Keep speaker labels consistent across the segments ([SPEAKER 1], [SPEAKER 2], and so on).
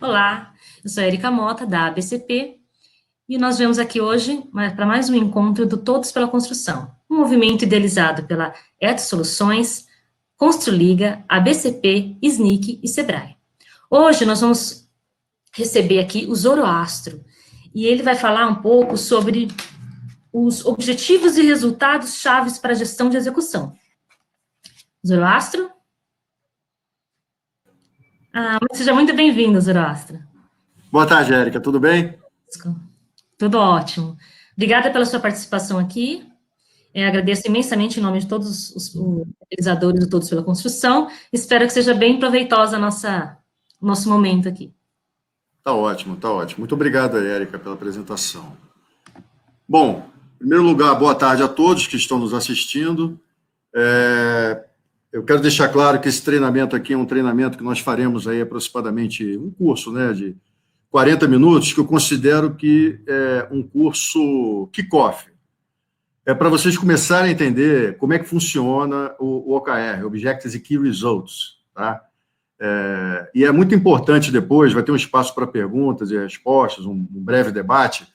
[SPEAKER 1] Olá, eu sou a Erika Mota, da ABCP, e nós viemos aqui hoje para mais um encontro do Todos pela Construção, um movimento idealizado pela Etos Soluções, Construliga, ABCP, SNIC e Sebrae. Hoje nós vamos receber aqui o Zoroastro, e ele vai falar um pouco sobre os objetivos e resultados chaves para a gestão de execução. Zoroastro? Seja muito bem-vindo, Zoroastro.
[SPEAKER 2] Boa tarde, Érica, tudo bem?
[SPEAKER 1] Tudo ótimo. Obrigada pela sua participação aqui. Agradeço imensamente em nome de todos os realizadores do Todos pela Construção. Espero que seja bem proveitosa o nosso momento aqui.
[SPEAKER 2] Tá ótimo, tá ótimo. Muito obrigado, Érica, pela apresentação. Bom, em primeiro lugar, boa tarde a todos que estão nos assistindo. Eu quero deixar claro que esse treinamento aqui é um treinamento que nós faremos aí aproximadamente um curso, né, de 40 minutos, que eu considero que é um curso kick-off. É para vocês começarem a entender como é que funciona o OKR, Objectives e Key Results, tá? E é muito importante depois, vai ter um espaço para perguntas e respostas, um breve debate,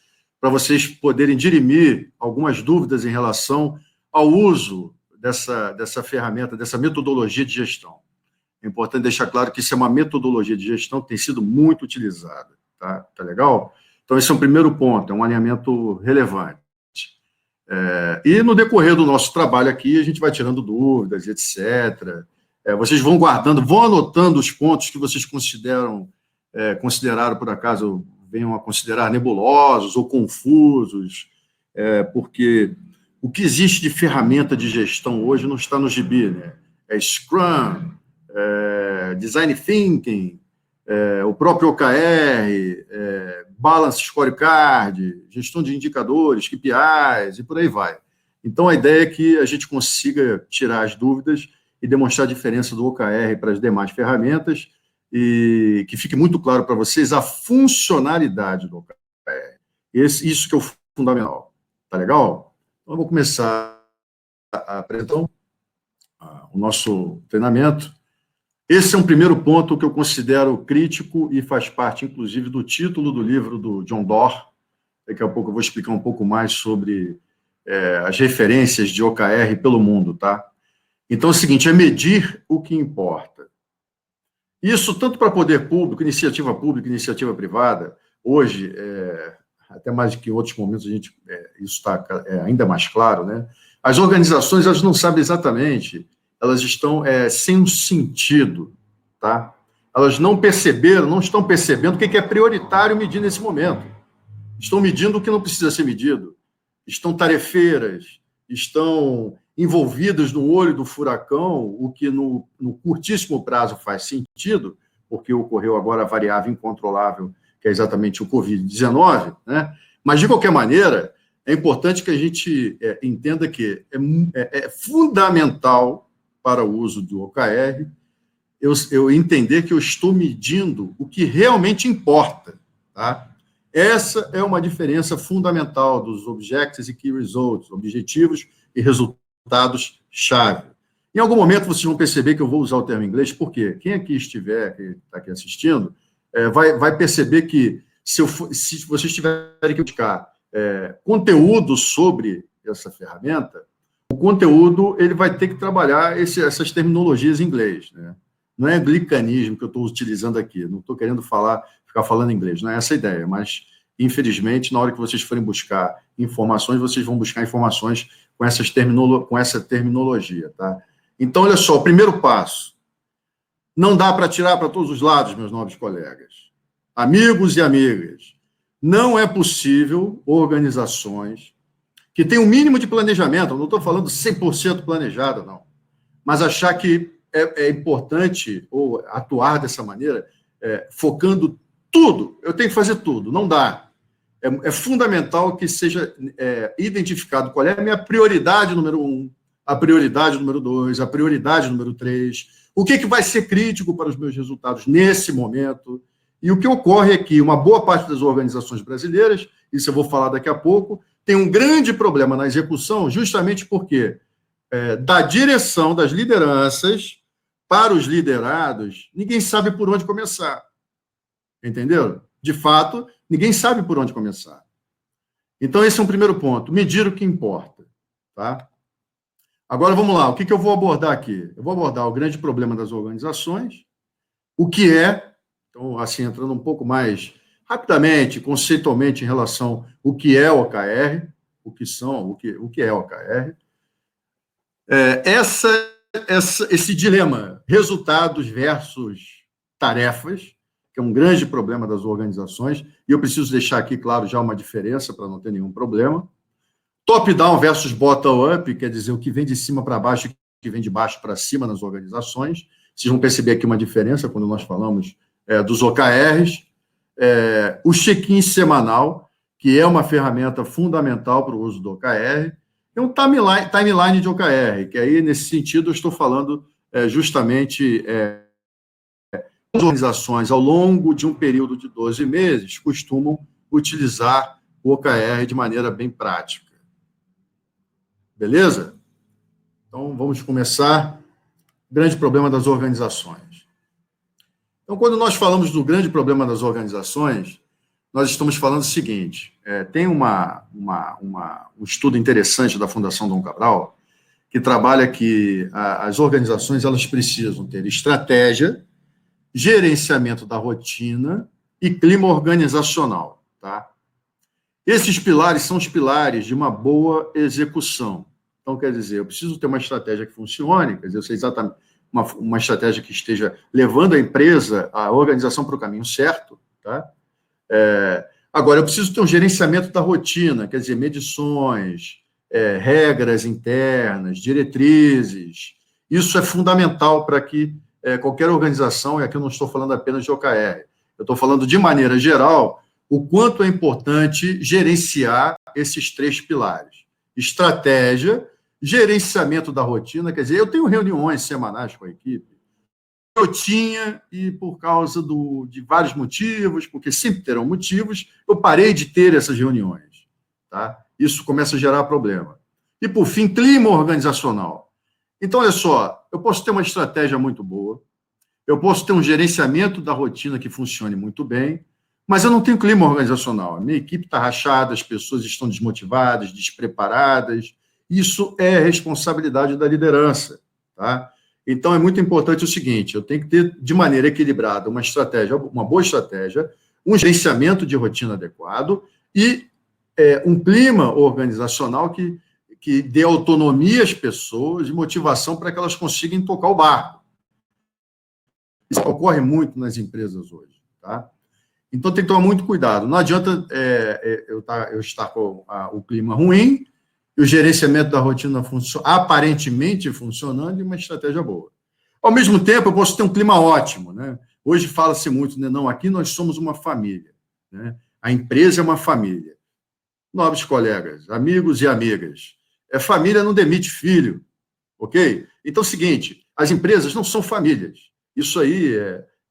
[SPEAKER 2] para vocês poderem dirimir algumas dúvidas em relação ao uso dessa ferramenta, dessa metodologia de gestão. É importante deixar claro que isso é uma metodologia de gestão que tem sido muito utilizada. Tá legal? Então, esse é um primeiro ponto, é um alinhamento relevante. E no decorrer do nosso trabalho aqui, a gente vai tirando dúvidas, etc. Vocês vão guardando, vão anotando os pontos que vocês consideraram, por acaso, venham a considerar nebulosos ou confusos, porque o que existe de ferramenta de gestão hoje não está no gibi, né? É Scrum, Design Thinking, o próprio OKR, Balance Scorecard, gestão de indicadores, KPIs e por aí vai. Então, a ideia é que a gente consiga tirar as dúvidas e demonstrar a diferença do OKR para as demais ferramentas e que fique muito claro para vocês a funcionalidade do OKR. Isso que é o fundamental. Tá legal? Então, eu vou começar a apresentar o nosso treinamento. Esse é um primeiro ponto que eu considero crítico e faz parte, inclusive, do título do livro do John Doerr. Daqui a pouco eu vou explicar um pouco mais sobre as referências de OKR pelo mundo, tá? Então, é o seguinte, é medir o que importa. Isso tanto para poder público, iniciativa privada, hoje, até mais do que em outros momentos, isso está ainda mais claro, né? As organizações, elas não sabem exatamente, elas estão sem um sentido, tá? Elas não estão percebendo o que é prioritário medir nesse momento. Estão medindo o que não precisa ser medido. Estão tarefeiras, estão envolvidas no olho do furacão, o que no curtíssimo prazo faz sentido, porque ocorreu agora a variável incontrolável, que é exatamente o Covid-19, né? Mas, de qualquer maneira, é importante que a gente entenda que é fundamental para o uso do OKR, eu entender que eu estou medindo o que realmente importa, tá? Essa é uma diferença fundamental dos Objectives e Key Results, objetivos e resultados-chave. Em algum momento vocês vão perceber que eu vou usar o termo em inglês, porque quem aqui estiver, que está aqui assistindo, vai perceber que se vocês tiverem que buscar conteúdo sobre essa ferramenta, o conteúdo ele vai ter que trabalhar essas terminologias em inglês, né? Não é anglicanismo que eu estou utilizando aqui, não estou querendo ficar falando inglês, não é essa a ideia, mas, infelizmente, na hora que vocês forem buscar informações, vocês vão buscar informações com essa terminologia, tá? Então, olha só, o primeiro passo, não dá para tirar para todos os lados, meus nobres colegas, amigos e amigas, não é possível organizações que tem um mínimo de planejamento, eu não estou falando 100% planejado, não, mas achar que é importante ou atuar dessa maneira, focando tudo, eu tenho que fazer tudo, não dá. É fundamental que seja identificado qual é a minha prioridade número 1, a prioridade número 2, a prioridade número 3, o que vai ser crítico para os meus resultados nesse momento, e o que ocorre é que uma boa parte das organizações brasileiras, isso eu vou falar daqui a pouco, tem um grande problema na execução, justamente porque da direção das lideranças para os liderados, ninguém sabe por onde começar. Entenderam? De fato, ninguém sabe por onde começar. Então, esse é um primeiro ponto. Medir o que importa. Tá? Agora, vamos lá. O que eu vou abordar aqui? Eu vou abordar o grande problema das organizações, o que é, então, assim, entrando um pouco mais rapidamente, conceitualmente, em relação ao que é OKR, o que é OKR. Esse dilema, resultados versus tarefas, que é um grande problema das organizações, e eu preciso deixar aqui, claro, já uma diferença para não ter nenhum problema. Top-down versus bottom-up, quer dizer, o que vem de cima para baixo e o que vem de baixo para cima nas organizações. Vocês vão perceber aqui uma diferença quando nós falamos dos OKRs. O check-in semanal, que é uma ferramenta fundamental para o uso do OKR, e um timeline de OKR, que aí, nesse sentido, eu estou falando justamente as organizações, ao longo de um período de 12 meses, costumam utilizar o OKR de maneira bem prática. Beleza? Então, vamos começar. Grande problema das organizações. Então, quando nós falamos do grande problema das organizações, nós estamos falando o seguinte, tem um estudo interessante da Fundação Dom Cabral, que trabalha que as organizações elas precisam ter estratégia, gerenciamento da rotina e clima organizacional. Tá? Esses pilares são os pilares de uma boa execução. Então, quer dizer, eu preciso ter uma estratégia que funcione, quer dizer, eu sei exatamente uma estratégia que esteja levando a empresa, a organização para o caminho certo. Tá? Agora, eu preciso ter um gerenciamento da rotina, quer dizer, medições, regras internas, diretrizes. Isso é fundamental para que qualquer organização, e aqui eu não estou falando apenas de OKR, eu estou falando de maneira geral, o quanto é importante gerenciar esses 3 pilares. Estratégia, gerenciamento da rotina, quer dizer, eu tenho reuniões semanais com a equipe, eu tinha, e por causa de vários motivos, porque sempre terão motivos, eu parei de ter essas reuniões. Tá? Isso começa a gerar problema. E, por fim, clima organizacional. Então, olha só, eu posso ter uma estratégia muito boa, eu posso ter um gerenciamento da rotina que funcione muito bem, mas eu não tenho clima organizacional. A minha equipe está rachada, as pessoas estão desmotivadas, despreparadas. Isso é responsabilidade da liderança. Tá? Então, é muito importante o seguinte, eu tenho que ter, de maneira equilibrada, uma boa estratégia, um gerenciamento de rotina adequado e um clima organizacional que dê autonomia às pessoas e motivação para que elas consigam tocar o barco. Isso ocorre muito nas empresas hoje. Tá? Então, tem que tomar muito cuidado. Não adianta eu estar com o clima ruim e o gerenciamento da rotina aparentemente funcionando e uma estratégia boa. Ao mesmo tempo, eu posso ter um clima ótimo. Né? Hoje fala-se muito, né? Não, aqui nós somos uma família. Né? A empresa é uma família. Nobres colegas, amigos e amigas, família não demite filho, ok? Então, é o seguinte, as empresas não são famílias. Isso aí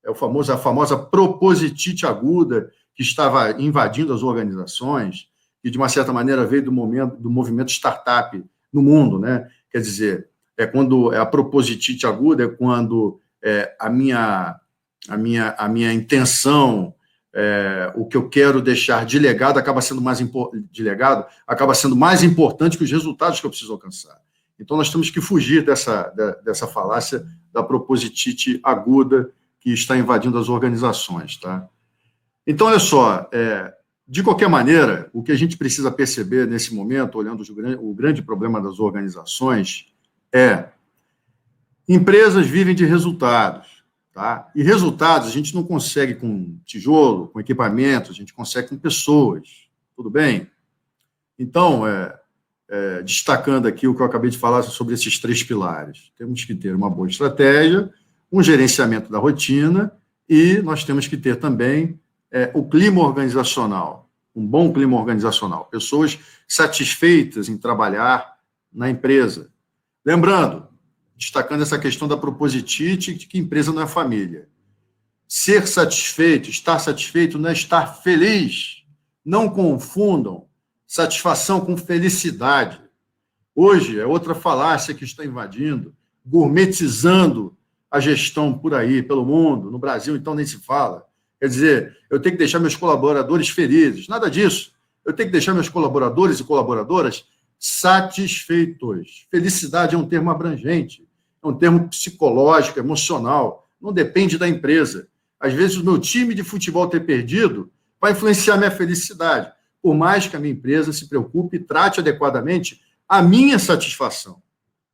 [SPEAKER 2] a famosa propositite aguda que estava invadindo as organizações, que, de uma certa maneira, veio do movimento startup no mundo. Né? Quer dizer, quando a propositite aguda é quando a minha intenção, o que eu quero deixar de legado acaba sendo mais importante que os resultados que eu preciso alcançar. Então, nós temos que fugir dessa falácia da propositite aguda que está invadindo as organizações. Tá? Então, olha só, de qualquer maneira, o que a gente precisa perceber nesse momento, olhando o grande problema das organizações, empresas vivem de resultados. Tá? E resultados a gente não consegue com tijolo, com equipamento, a gente consegue com pessoas. Tudo bem? Então, destacando aqui o que eu acabei de falar sobre esses 3 pilares. Temos que ter uma boa estratégia, um gerenciamento da rotina e nós temos que ter também o clima organizacional, um bom clima organizacional, pessoas satisfeitas em trabalhar na empresa. Lembrando, destacando essa questão da propositite, de que empresa não é família. Ser satisfeito, estar satisfeito não é estar feliz. Não confundam satisfação com felicidade. Hoje é outra falácia que está invadindo, gourmetizando a gestão por aí, pelo mundo. No Brasil, então, nem se fala. Quer dizer, eu tenho que deixar meus colaboradores felizes. Nada disso. Eu tenho que deixar meus colaboradores e colaboradoras satisfeitos. Felicidade é um termo abrangente, é um termo psicológico, emocional, não depende da empresa. Às vezes, o meu time de futebol ter perdido vai influenciar minha felicidade, por mais que a minha empresa se preocupe e trate adequadamente a minha satisfação.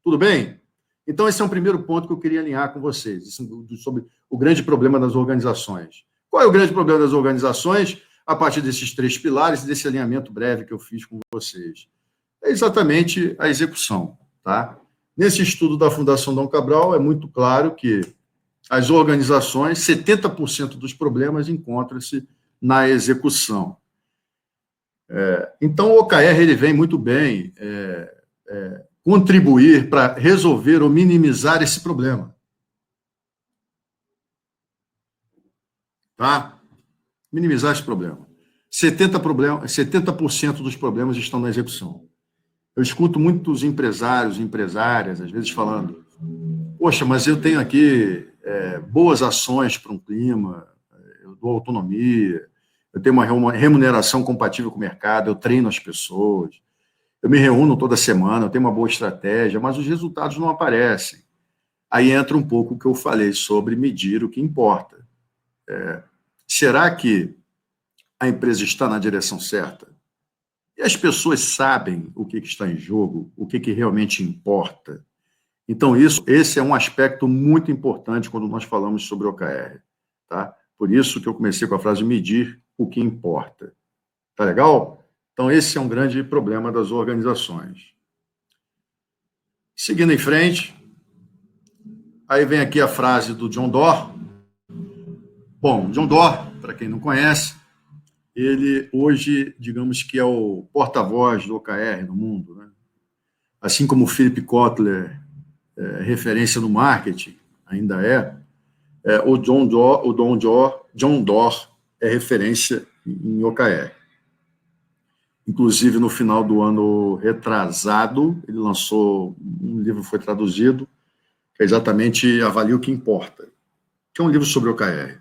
[SPEAKER 2] Tudo bem? Então, esse é um primeiro ponto que eu queria alinhar com vocês, sobre o grande problema das organizações. Qual é o grande problema das organizações? A partir desses 3 pilares, desse alinhamento breve que eu fiz com vocês. É exatamente a execução. Tá? Nesse estudo da Fundação Dom Cabral, é muito claro que as organizações, 70% dos problemas encontram-se na execução. Então, o OKR ele vem muito bem contribuir para resolver ou minimizar esse problema. Tá? Minimizar esse problema. 70% dos problemas estão na execução. Eu escuto muitos empresários e empresárias, às vezes, falando: poxa, mas eu tenho aqui boas ações para um clima, eu dou autonomia, eu tenho uma remuneração compatível com o mercado, eu treino as pessoas, eu me reúno toda semana, eu tenho uma boa estratégia, mas os resultados não aparecem. Aí entra um pouco o que eu falei sobre medir o que importa. Será que a empresa está na direção certa? E as pessoas sabem o que está em jogo, o que realmente importa? Então, esse é um aspecto muito importante quando nós falamos sobre OKR. Tá? Por isso que eu comecei com a frase medir o que importa. Tá legal? Então, esse é um grande problema das organizações. Seguindo em frente, aí vem aqui a frase do John Doerr. Bom, John Doerr, para quem não conhece, ele hoje, digamos que é o porta-voz do OKR no mundo, né? Assim como o Philip Kotler referência no marketing, ainda o John Doerr é referência em OKR. Inclusive, no final do ano retrasado, ele lançou um livro, foi traduzido, que é exatamente Avalie o que Importa, que é um livro sobre OKR,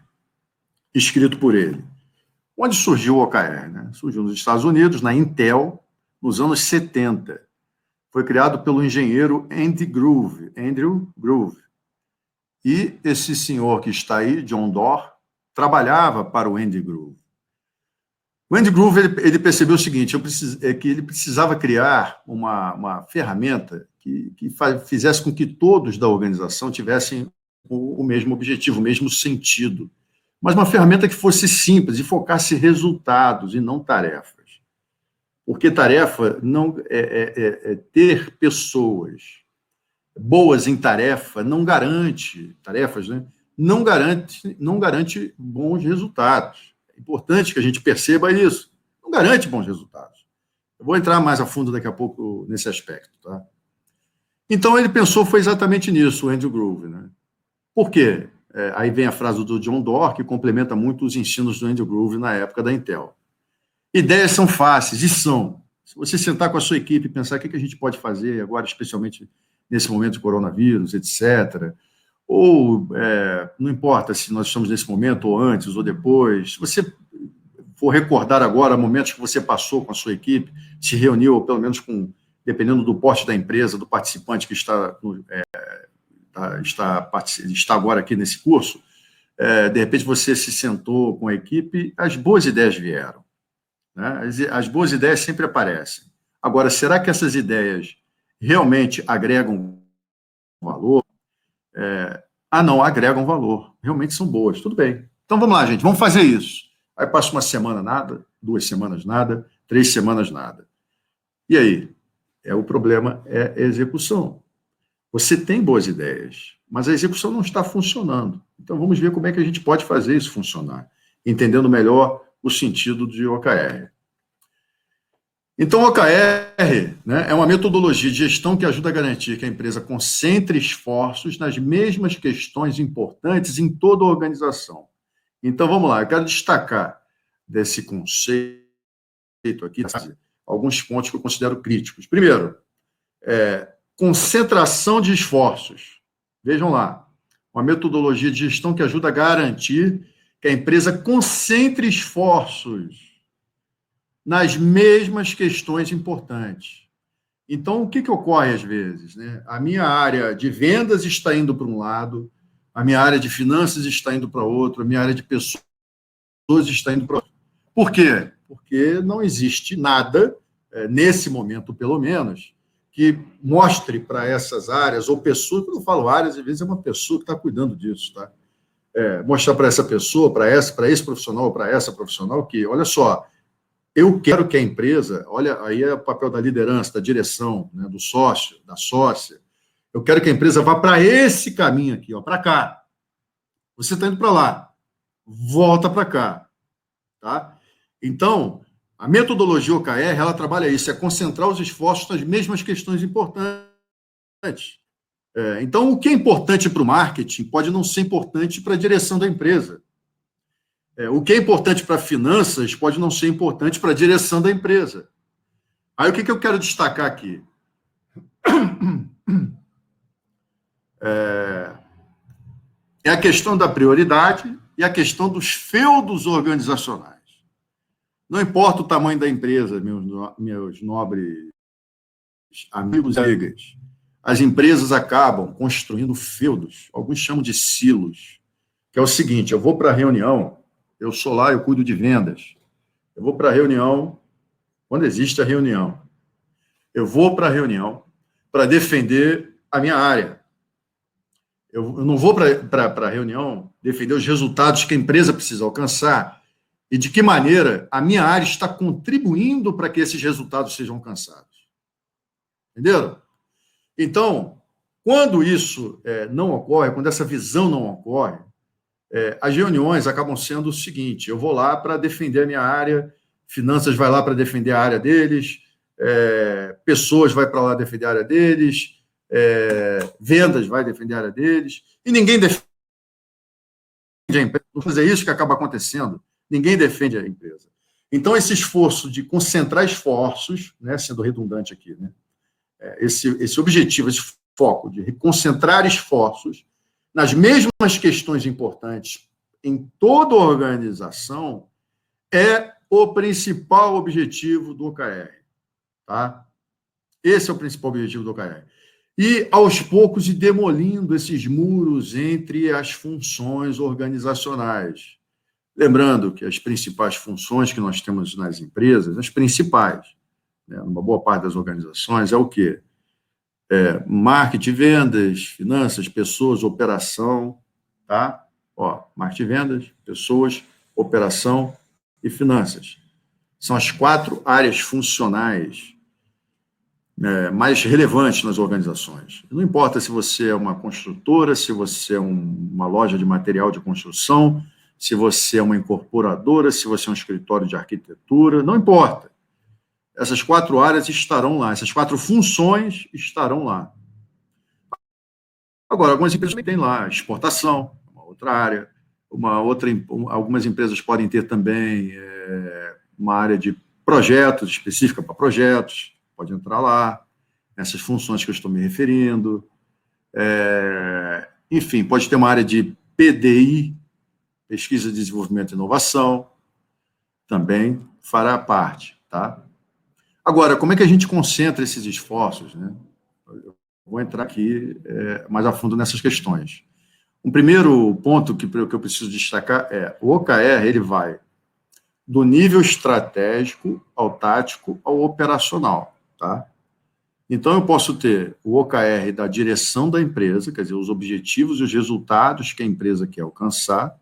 [SPEAKER 2] escrito por ele. Onde surgiu o OKR? Né? Surgiu nos Estados Unidos, na Intel, nos anos 70. Foi criado pelo engenheiro Andrew Groove. E esse senhor que está aí, John Doerr, trabalhava para o Andy Groove. O Andy Groove ele percebeu o seguinte, que ele precisava criar uma ferramenta que fizesse com que todos da organização tivessem o mesmo objetivo, o mesmo sentido. Mas uma ferramenta que fosse simples e focasse resultados e não tarefas. Porque tarefa não ter pessoas boas em tarefa não garante tarefas, né? Não garante bons resultados. É importante que a gente perceba isso. Não garante bons resultados. Eu vou entrar mais a fundo daqui a pouco nesse aspecto, tá? Então ele pensou foi exatamente nisso, o Andrew Groove, né? Por quê? Aí vem a frase do John Doerr, que complementa muito os ensinos do Andrew Groove na época da Intel. Ideias são fáceis, e são. Se você sentar com a sua equipe e pensar o que a gente pode fazer agora, especialmente nesse momento de coronavírus, etc., ou não importa se nós estamos nesse momento, ou antes, ou depois, se você for recordar agora momentos que você passou com a sua equipe, se reuniu, ou pelo menos dependendo do porte da empresa, do participante que está agora aqui nesse curso, de repente você se sentou com a equipe, as boas ideias vieram. Né? As boas ideias sempre aparecem. Agora, será que essas ideias realmente agregam valor? Não agregam valor. Realmente são boas. Tudo bem. Então, vamos lá, gente. Vamos fazer isso. Aí passa uma semana nada, 2 semanas nada, 3 semanas nada. E aí? O problema é a execução. Você tem boas ideias, mas a execução não está funcionando. Então, vamos ver como é que a gente pode fazer isso funcionar, entendendo melhor o sentido de OKR. Então, OKR, né, é uma metodologia de gestão que ajuda a garantir que a empresa concentre esforços nas mesmas questões importantes em toda a organização. Então, vamos lá, eu quero destacar desse conceito aqui alguns pontos que eu considero críticos. Primeiro, concentração de esforços. Vejam lá, uma metodologia de gestão que ajuda a garantir que a empresa concentre esforços nas mesmas questões importantes. Então, o que ocorre às vezes, né? A minha área de vendas está indo para um lado, a minha área de finanças está indo para outro, a minha área de pessoas está indo para outro. Por quê? Porque não existe nada, nesse momento pelo menos, que mostre para essas áreas, ou pessoas, quando eu falo áreas, às vezes é uma pessoa que está cuidando disso, tá? Mostrar para essa pessoa, para esse profissional, para essa profissional, que, olha só, eu quero que a empresa, olha, aí é o papel da liderança, da direção, né, do sócio, da sócia, eu quero que a empresa vá para esse caminho aqui, para cá. Você está indo para lá, volta para cá, tá? Então, a metodologia OKR, ela trabalha isso, é concentrar os esforços nas mesmas questões importantes. Então, o que é importante para o marketing pode não ser importante para a direção da empresa. O que é importante para finanças pode não ser importante para a direção da empresa. Aí, o que eu quero destacar aqui? É a questão da prioridade e a questão dos feudos organizacionais. Não importa o tamanho da empresa, meus nobres amigos e amigas, as empresas acabam construindo feudos, alguns chamam de silos, que é o seguinte: eu vou para a reunião, eu sou lá, eu cuido de vendas, eu vou para a reunião, quando existe a reunião, eu vou para a reunião para defender a minha área. Eu não vou para a reunião defender os resultados que a empresa precisa alcançar e de que maneira a minha área está contribuindo para que esses resultados sejam alcançados. Entenderam? Então, quando isso não ocorre, quando essa visão não ocorre, as reuniões acabam sendo o seguinte: eu vou lá para defender a minha área, finanças vai lá para defender a área deles, pessoas vai para lá defender a área deles, vendas vai defender a área deles, e ninguém defende a empresa. Vou fazer isso que acaba acontecendo, ninguém defende a empresa. Então, esse esforço de concentrar esforços, né, sendo redundante aqui, né, esse objetivo, esse foco de concentrar esforços nas mesmas questões importantes em toda a organização é o principal objetivo do OKR. Tá? Esse é o principal objetivo do OKR. E, aos poucos, ir demolindo esses muros entre as funções organizacionais. Lembrando que as principais funções que nós temos nas empresas, as principais, né, numa boa parte das organizações, é o quê? Marketing, vendas, finanças, pessoas, operação, tá? Marketing, vendas, pessoas, operação e finanças. São as 4 áreas funcionais mais relevantes nas organizações. Não importa se você é uma construtora, se você é uma loja de material de construção, se você é uma incorporadora, se você é um escritório de arquitetura, não importa. Essas 4 áreas estarão lá, essas 4 funções estarão lá. Agora, algumas empresas também têm lá exportação, uma outra área, algumas empresas podem ter também uma área de projetos, específica para projetos, pode entrar lá, nessas funções que eu estou me referindo. Enfim, pode ter uma área de PDI, Pesquisa, Desenvolvimento e Inovação, também fará parte, tá? Agora, como é que a gente concentra esses esforços, né? Eu vou entrar aqui mais a fundo nessas questões. Um primeiro ponto que eu preciso destacar é o OKR, ele vai do nível estratégico ao tático ao operacional, tá? Então, eu posso ter o OKR da direção da empresa, quer dizer, os objetivos e os resultados que a empresa quer alcançar.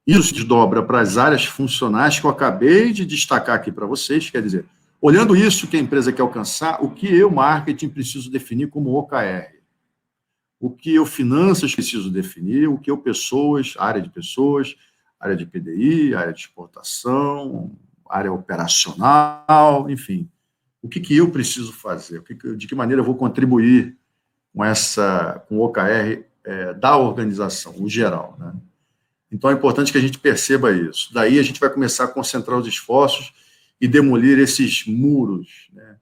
[SPEAKER 2] Isso se desdobra para as áreas funcionais que eu acabei de destacar aqui para vocês, quer dizer, olhando isso que a empresa quer alcançar, o que eu, marketing, preciso definir como OKR? O que eu, finanças, preciso definir? O que eu, pessoas, área de pessoas, área de PDI, área de exportação, área operacional, enfim. O que eu preciso fazer? De que maneira eu vou contribuir com o OKR da organização, o geral, né? Então, é importante que a gente perceba isso. Daí, a gente vai começar a concentrar os esforços e demolir esses muros, né?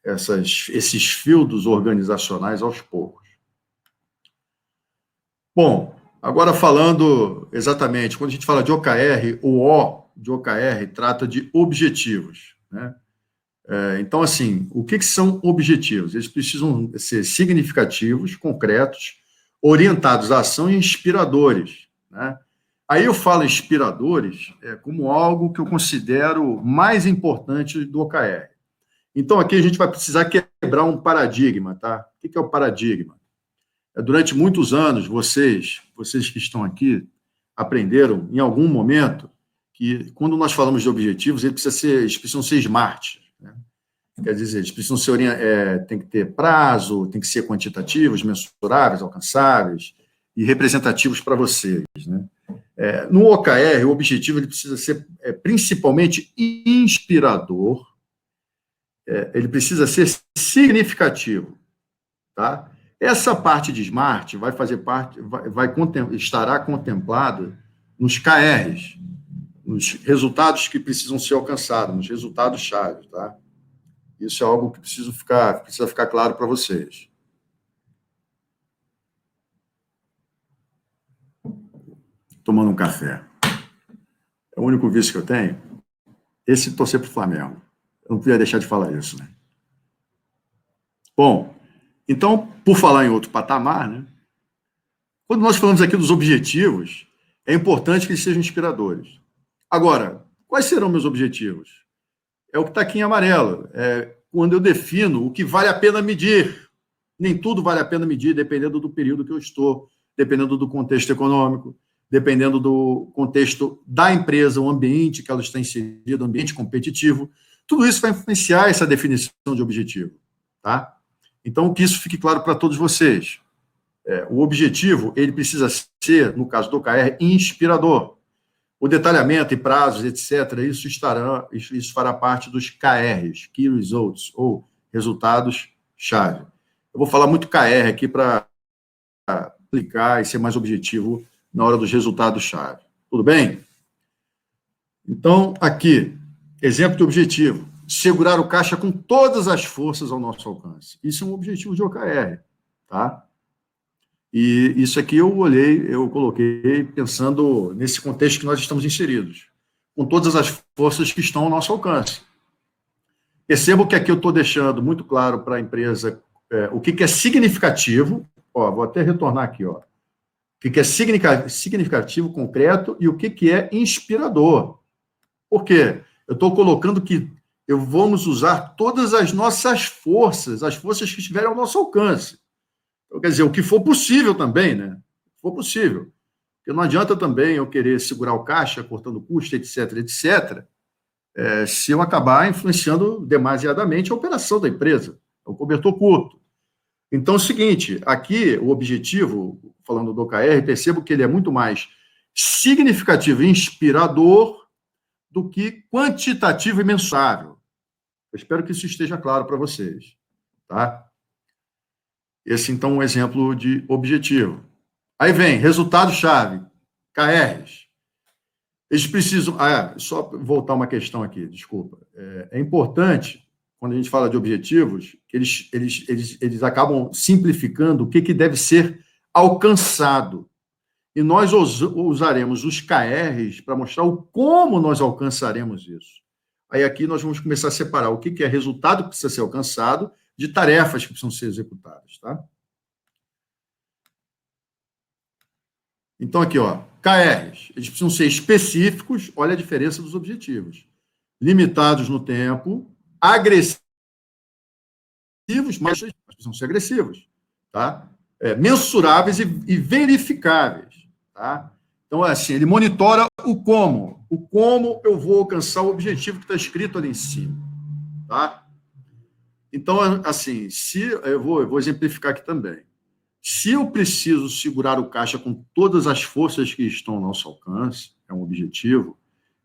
[SPEAKER 2] Esses feudos organizacionais aos poucos. Bom, Agora, falando exatamente, quando a gente fala de OKR, o O de OKR trata de objetivos, né? Então, assim, o que são objetivos? Eles precisam ser significativos, concretos, orientados à ação e inspiradores, né? Aí eu falo inspiradores como algo que eu considero mais importante do OKR. Então, aqui a gente vai precisar quebrar um paradigma, tá? O que é o paradigma? Durante muitos anos, vocês que estão aqui, aprenderam em algum momento que quando nós falamos de objetivos, eles precisam ser smart, né? Quer dizer, eles precisam ser, tem que ter prazo, tem que ser quantitativos, mensuráveis, alcançáveis e representativos para vocês, né? No OKR, o objetivo ele precisa ser principalmente inspirador, ele precisa ser significativo, tá? Essa parte de Smart vai fazer parte, estará contemplada nos KRs, nos resultados que precisam ser alcançados, nos resultados-chave, tá? Isso é algo que precisa ficar claro para vocês. Tomando um café. É o único vício que eu tenho. Esse torcer para o Flamengo. Eu não podia deixar de falar isso, né? Bom, então, por falar em outro patamar, né? Quando nós falamos aqui dos objetivos, é importante que eles sejam inspiradores. Agora, quais serão meus objetivos? É o que está aqui em amarelo. É quando eu defino o que vale a pena medir. Nem tudo vale a pena medir, dependendo do período que eu estou, dependendo do contexto econômico, dependendo do contexto da empresa, o ambiente que ela está inserida, o ambiente competitivo. Tudo isso vai influenciar essa definição de objetivo, tá? Então, que isso fique claro para todos vocês. O objetivo, ele precisa ser, no caso do OKR, inspirador. O detalhamento e prazos, etc., isso fará parte dos KRs, Key Results, ou resultados-chave. Eu vou falar muito KR aqui para aplicar e ser mais objetivo na hora dos resultados-chave. Tudo bem? Então, aqui, exemplo de objetivo. Segurar o caixa com todas as forças ao nosso alcance. Isso é um objetivo de OKR, tá? E isso aqui eu coloquei pensando nesse contexto que nós estamos inseridos, com todas as forças que estão ao nosso alcance. Percebo que aqui eu estou deixando muito claro para a empresa o que é significativo. Vou até retornar aqui. O que é significativo, concreto, e o que é inspirador. Por quê? Eu estou colocando que vamos usar todas as nossas forças, as forças que estiverem ao nosso alcance. Então, quer dizer, o que for possível também, né? Se for possível. Porque não adianta também eu querer segurar o caixa, cortando custo, etc., se eu acabar influenciando demasiadamente a operação da empresa. É o cobertor curto. Então, é o seguinte, aqui o objetivo, falando do OKR, percebo que ele é muito mais significativo e inspirador do que quantitativo e mensurável. Eu espero que isso esteja claro para vocês, tá? Esse, então, é um exemplo de objetivo. Aí vem resultado-chave, KRs. Eles precisam... só voltar uma questão aqui, desculpa. É importante, quando a gente fala de objetivos, que eles acabam simplificando o que deve ser alcançado. E nós usaremos os KRs para mostrar como nós alcançaremos isso. Aí aqui nós vamos começar a separar o que é resultado que precisa ser alcançado de tarefas que precisam ser executadas, tá? Então, aqui, KRs, eles precisam ser específicos, olha a diferença dos objetivos. Limitados no tempo, agressivos, mas precisam ser agressivos, tá? Mensuráveis e verificáveis, tá? Então, assim, ele monitora o como eu vou alcançar o objetivo que está escrito ali em cima, tá? Então, assim, eu vou exemplificar aqui também. Se eu preciso segurar o caixa com todas as forças que estão ao nosso alcance, é um objetivo,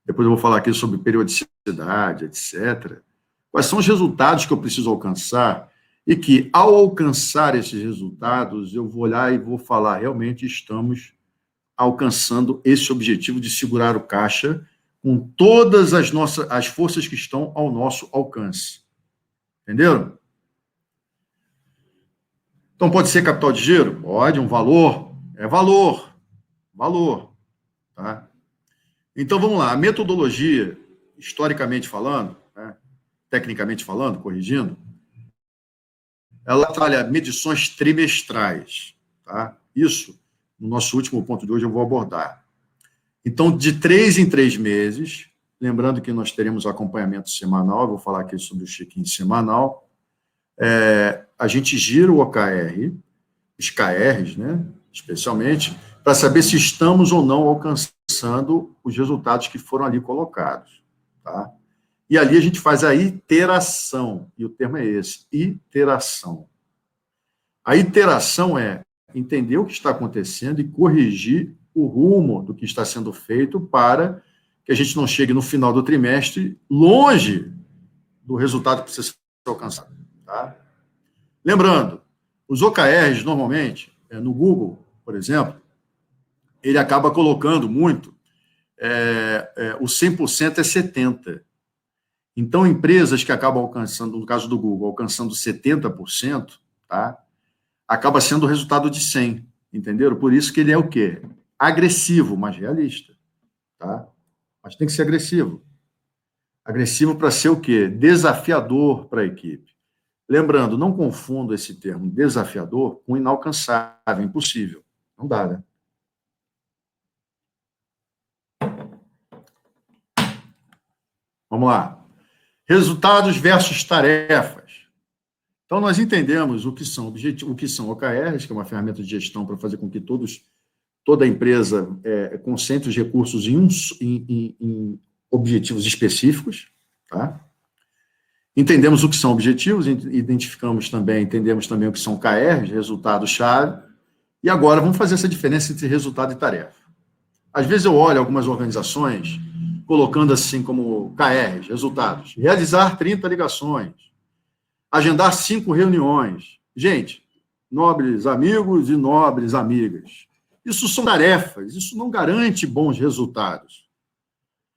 [SPEAKER 2] depois eu vou falar aqui sobre periodicidade, etc. Quais são os resultados que eu preciso alcançar e que, ao alcançar esses resultados, eu vou olhar e vou falar, realmente estamos alcançando esse objetivo de segurar o caixa com todas as forças que estão ao nosso alcance. Entenderam? Então, pode ser capital de giro? Pode, um valor. É valor. valor. Tá? Então, vamos lá. A metodologia, historicamente falando, né, tecnicamente falando, corrigindo, ela trabalha medições trimestrais. Tá? Isso, no nosso último ponto de hoje, eu vou abordar. Então, de 3 em 3 meses, lembrando que nós teremos acompanhamento semanal, eu vou falar aqui sobre o check-in semanal, a gente gira o OKR, os KRs, né, especialmente, para saber se estamos ou não alcançando os resultados que foram ali colocados. Tá? E ali a gente faz a iteração, e o termo é esse, iteração. A iteração é entender o que está acontecendo e corrigir o rumo do que está sendo feito para que a gente não chegue no final do trimestre longe do resultado que precisa ser alcançado. Tá? Lembrando, os OKRs, normalmente, no Google, por exemplo, ele acaba colocando muito, o 100% é 70%. Então, empresas que acabam alcançando, no caso do Google, alcançando 70%, tá? Acaba sendo o resultado de 100%, entenderam? Por isso que ele é o quê? Agressivo, mas realista. Tá? Mas tem que ser agressivo. Agressivo para ser o quê? Desafiador para a equipe. Lembrando, não confunda esse termo desafiador com inalcançável, impossível. Não dá, né? Vamos lá. Resultados versus tarefas. Então, nós entendemos o que são OKRs, que é uma ferramenta de gestão para fazer com que toda a empresa concentre os recursos em objetivos específicos. Tá? Entendemos o que são objetivos, entendemos também o que são KRs, resultado-chave, e agora vamos fazer essa diferença entre resultado e tarefa. Às vezes eu olho algumas organizações colocando assim como KRs, resultados, realizar 30 ligações, agendar 5 reuniões. Gente, nobres amigos e nobres amigas, isso são tarefas, isso não garante bons resultados.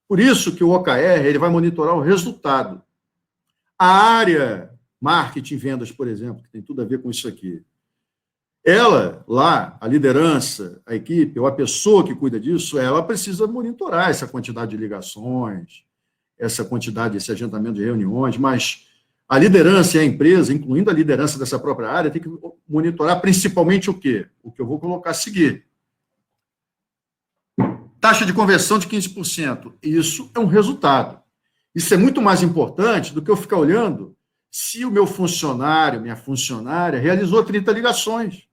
[SPEAKER 2] Por isso que o OKR ele vai monitorar o resultado. A área marketing e vendas, por exemplo, que tem tudo a ver com isso aqui, ela, lá, a liderança, a equipe, ou a pessoa que cuida disso, ela precisa monitorar essa quantidade de ligações, esse agendamento de reuniões, mas a liderança e a empresa, incluindo a liderança dessa própria área, tem que monitorar principalmente o quê? O que eu vou colocar a seguir. Taxa de conversão de 15%. Isso é um resultado. Isso é muito mais importante do que eu ficar olhando se o meu funcionário, minha funcionária, realizou 30 ligações.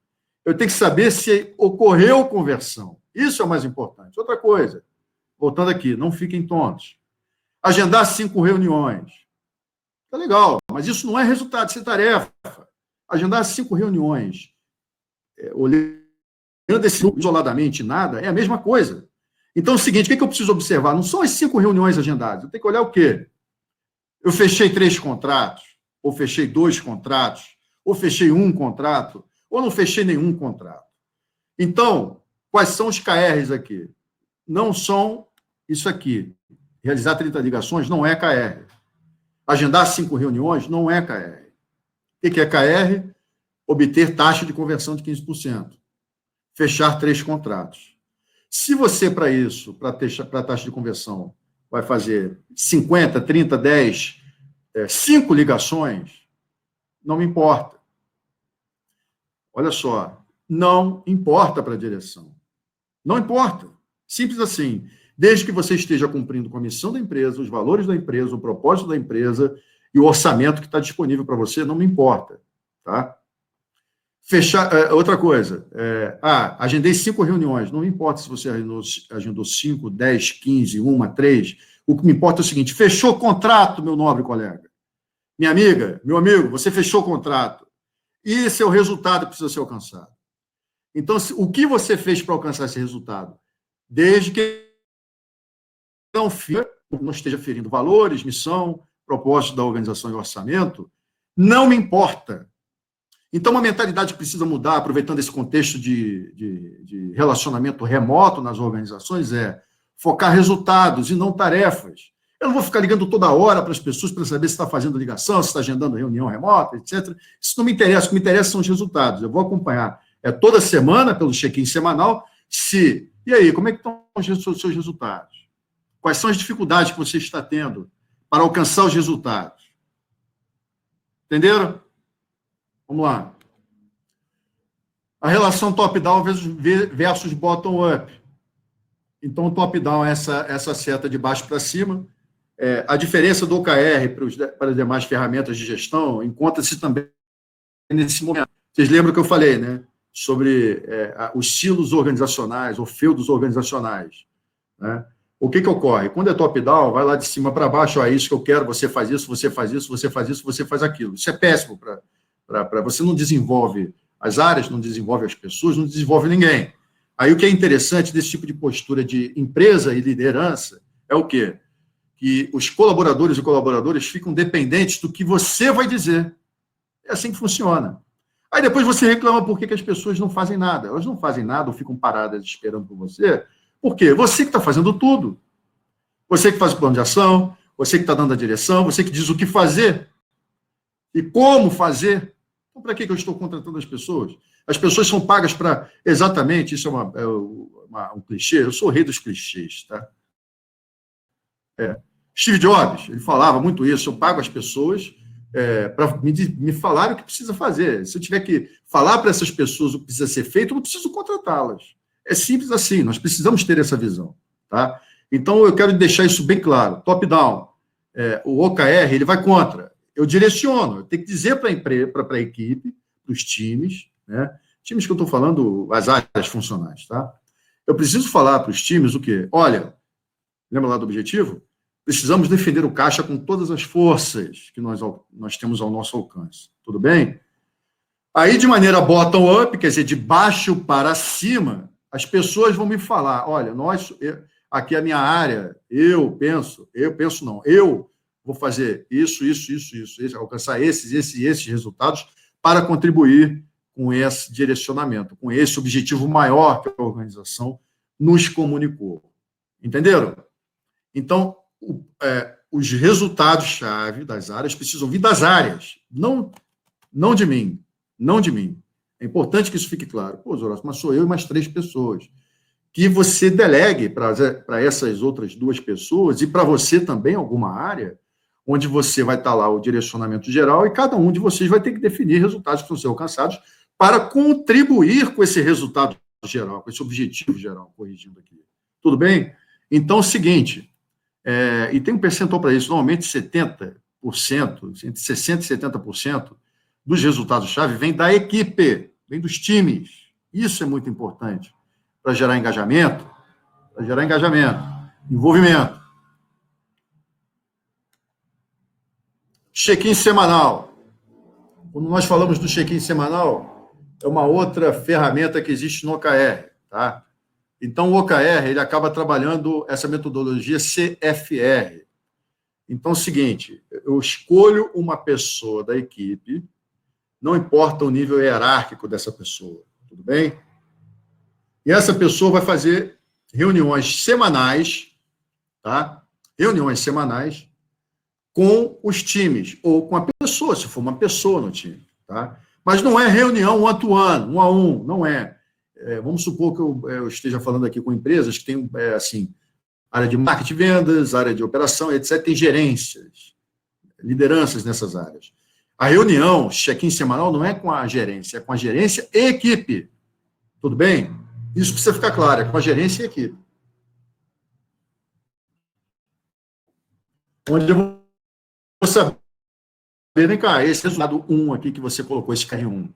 [SPEAKER 2] Eu tenho que saber se ocorreu conversão. Isso é o mais importante. Outra coisa, voltando aqui, não fiquem tontos. Agendar 5 reuniões. Tá legal, mas isso não é resultado, isso é tarefa. Agendar 5 reuniões, olhando esse grupo isoladamente, nada, é a mesma coisa. Então é o seguinte, o que eu preciso observar? Não são as 5 reuniões agendadas, eu tenho que olhar o quê? Eu fechei 3 contratos, ou fechei 2 contratos, ou fechei 1 contrato, ou não fechei nenhum contrato. Então, quais são os KRs aqui? Não são isso aqui. Realizar 30 ligações não é KR. Agendar 5 reuniões não é KR. O que é KR? Obter taxa de conversão de 15%. Fechar 3 contratos. Se você, para isso, para a taxa de conversão, vai fazer 50, 30, 10, 5 ligações, não me importa. Olha só, não importa para a direção. Não importa. Simples assim. Desde que você esteja cumprindo com a missão da empresa, os valores da empresa, o propósito da empresa e o orçamento que está disponível para você, não me importa. Tá? Fechar, outra coisa, agendei 5 reuniões, não me importa se você agendou 5, 10, 15, 1, 3, o que me importa é o seguinte, fechou o contrato, meu nobre colega. Minha amiga, meu amigo, você fechou o contrato. E esse é o resultado que precisa ser alcançado. Então, o que você fez para alcançar esse resultado? Desde que não esteja ferindo valores, missão, propósito da organização e orçamento, não me importa. Então, uma mentalidade que precisa mudar, aproveitando esse contexto de relacionamento remoto nas organizações, é focar resultados e não tarefas. Eu não vou ficar ligando toda hora para as pessoas para saber se está fazendo ligação, se está agendando reunião remota, etc. Isso não me interessa. O que me interessa são os resultados. Eu vou acompanhar toda semana, pelo check-in semanal, Se. E aí, como é que estão os seus resultados? Quais são as dificuldades que você está tendo para alcançar os resultados? Entenderam? Vamos lá. A relação top-down versus bottom-up. Então, o top-down é essa seta de baixo para cima. A diferença do OKR para as demais ferramentas de gestão encontra-se também nesse momento. Vocês lembram que eu falei, né? Sobre os silos organizacionais, ou feudos organizacionais. Né? O que ocorre? Quando é top-down, vai lá de cima para baixo, é isso que eu quero, você faz isso, você faz isso, você faz isso, você faz aquilo. Isso é péssimo para você não desenvolve as áreas, não desenvolve as pessoas, não desenvolve ninguém. Aí o que é interessante desse tipo de postura de empresa e liderança é o quê? Que os colaboradores e colaboradoras ficam dependentes do que você vai dizer. É assim que funciona. Aí depois você reclama por que as pessoas não fazem nada. Elas não fazem nada ou ficam paradas esperando por você. Por quê? Você que está fazendo tudo. Você que faz o plano de ação, você que está dando a direção, você que diz o que fazer e como fazer. Então, para que eu estou contratando as pessoas? As pessoas são pagas para... Exatamente, isso é um clichê. Eu sou o rei dos clichês, tá? Steve Jobs, ele falava muito isso. Eu pago as pessoas para me falar o que precisa fazer. Se eu tiver que falar para essas pessoas o que precisa ser feito, eu não preciso contratá-las. É simples assim, nós precisamos ter essa visão. Tá? Então, eu quero deixar isso bem claro. Top-down, o OKR, ele vai contra. Eu direciono, eu tenho que dizer para a equipe, para os times, né? Times que eu estou falando, as áreas funcionais. Tá? Eu preciso falar para os times o quê? Olha, lembra lá do objetivo? Precisamos defender o caixa com todas as forças que nós temos ao nosso alcance. Tudo bem? Aí, de maneira bottom-up, quer dizer, de baixo para cima, as pessoas vão me falar, olha, aqui é a minha área, eu vou fazer isso, alcançar esses resultados para contribuir com esse direcionamento, com esse objetivo maior que a organização nos comunicou. Entenderam? Então, os resultados-chave das áreas precisam vir das áreas, não de mim, não de mim. É importante que isso fique claro. Pô, Zorossi, mas sou eu e mais 3 pessoas. Que você delegue para essas outras 2 pessoas e para você também alguma área, onde você vai estar lá o direcionamento geral e cada um de vocês vai ter que definir resultados que vão ser alcançados para contribuir com esse resultado geral, com esse objetivo geral, corrigindo aqui. Tudo bem? Então, é o seguinte... e tem um percentual para isso, normalmente 70%, entre 60% e 70% dos resultados-chave vem da equipe, vem dos times. Isso é muito importante para gerar engajamento, envolvimento. Check-in semanal. Quando nós falamos do check-in semanal, é uma outra ferramenta que existe no OKR, tá? Então, o OKR, ele acaba trabalhando essa metodologia CFR. Então, é o seguinte, eu escolho uma pessoa da equipe, não importa o nível hierárquico dessa pessoa, tudo bem? E essa pessoa vai fazer reuniões semanais, tá? Reuniões semanais com os times, ou com a pessoa, se for uma pessoa no time, tá? Mas não é reunião one-to-one, um a um, não é. Vamos supor que eu esteja falando aqui com empresas que têm, assim, área de marketing e vendas, área de operação, etc., tem gerências, lideranças nessas áreas. A reunião, check-in semanal, não é com a gerência, é com a gerência e equipe. Tudo bem? Isso precisa ficar claro, é com a gerência e equipe. Onde eu vou saber, vem cá, esse resultado 1 aqui que você colocou, esse KR1,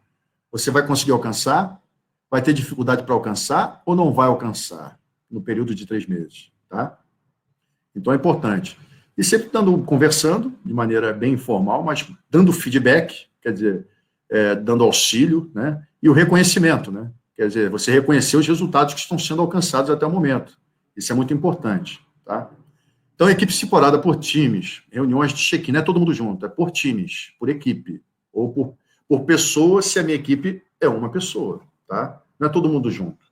[SPEAKER 2] você vai conseguir alcançar? Vai ter dificuldade para alcançar ou não vai alcançar no período de 3 meses, tá? Então, é importante. E sempre conversando de maneira bem informal, mas dando feedback, quer dizer, dando auxílio, né? E o reconhecimento, né? Quer dizer, você reconhecer os resultados que estão sendo alcançados até o momento. Isso é muito importante, tá? Então, a equipe separada por times, reuniões de check-in, não é todo mundo junto, é por times, por equipe, ou por pessoa, se a minha equipe é uma pessoa, tá? Não é todo mundo junto.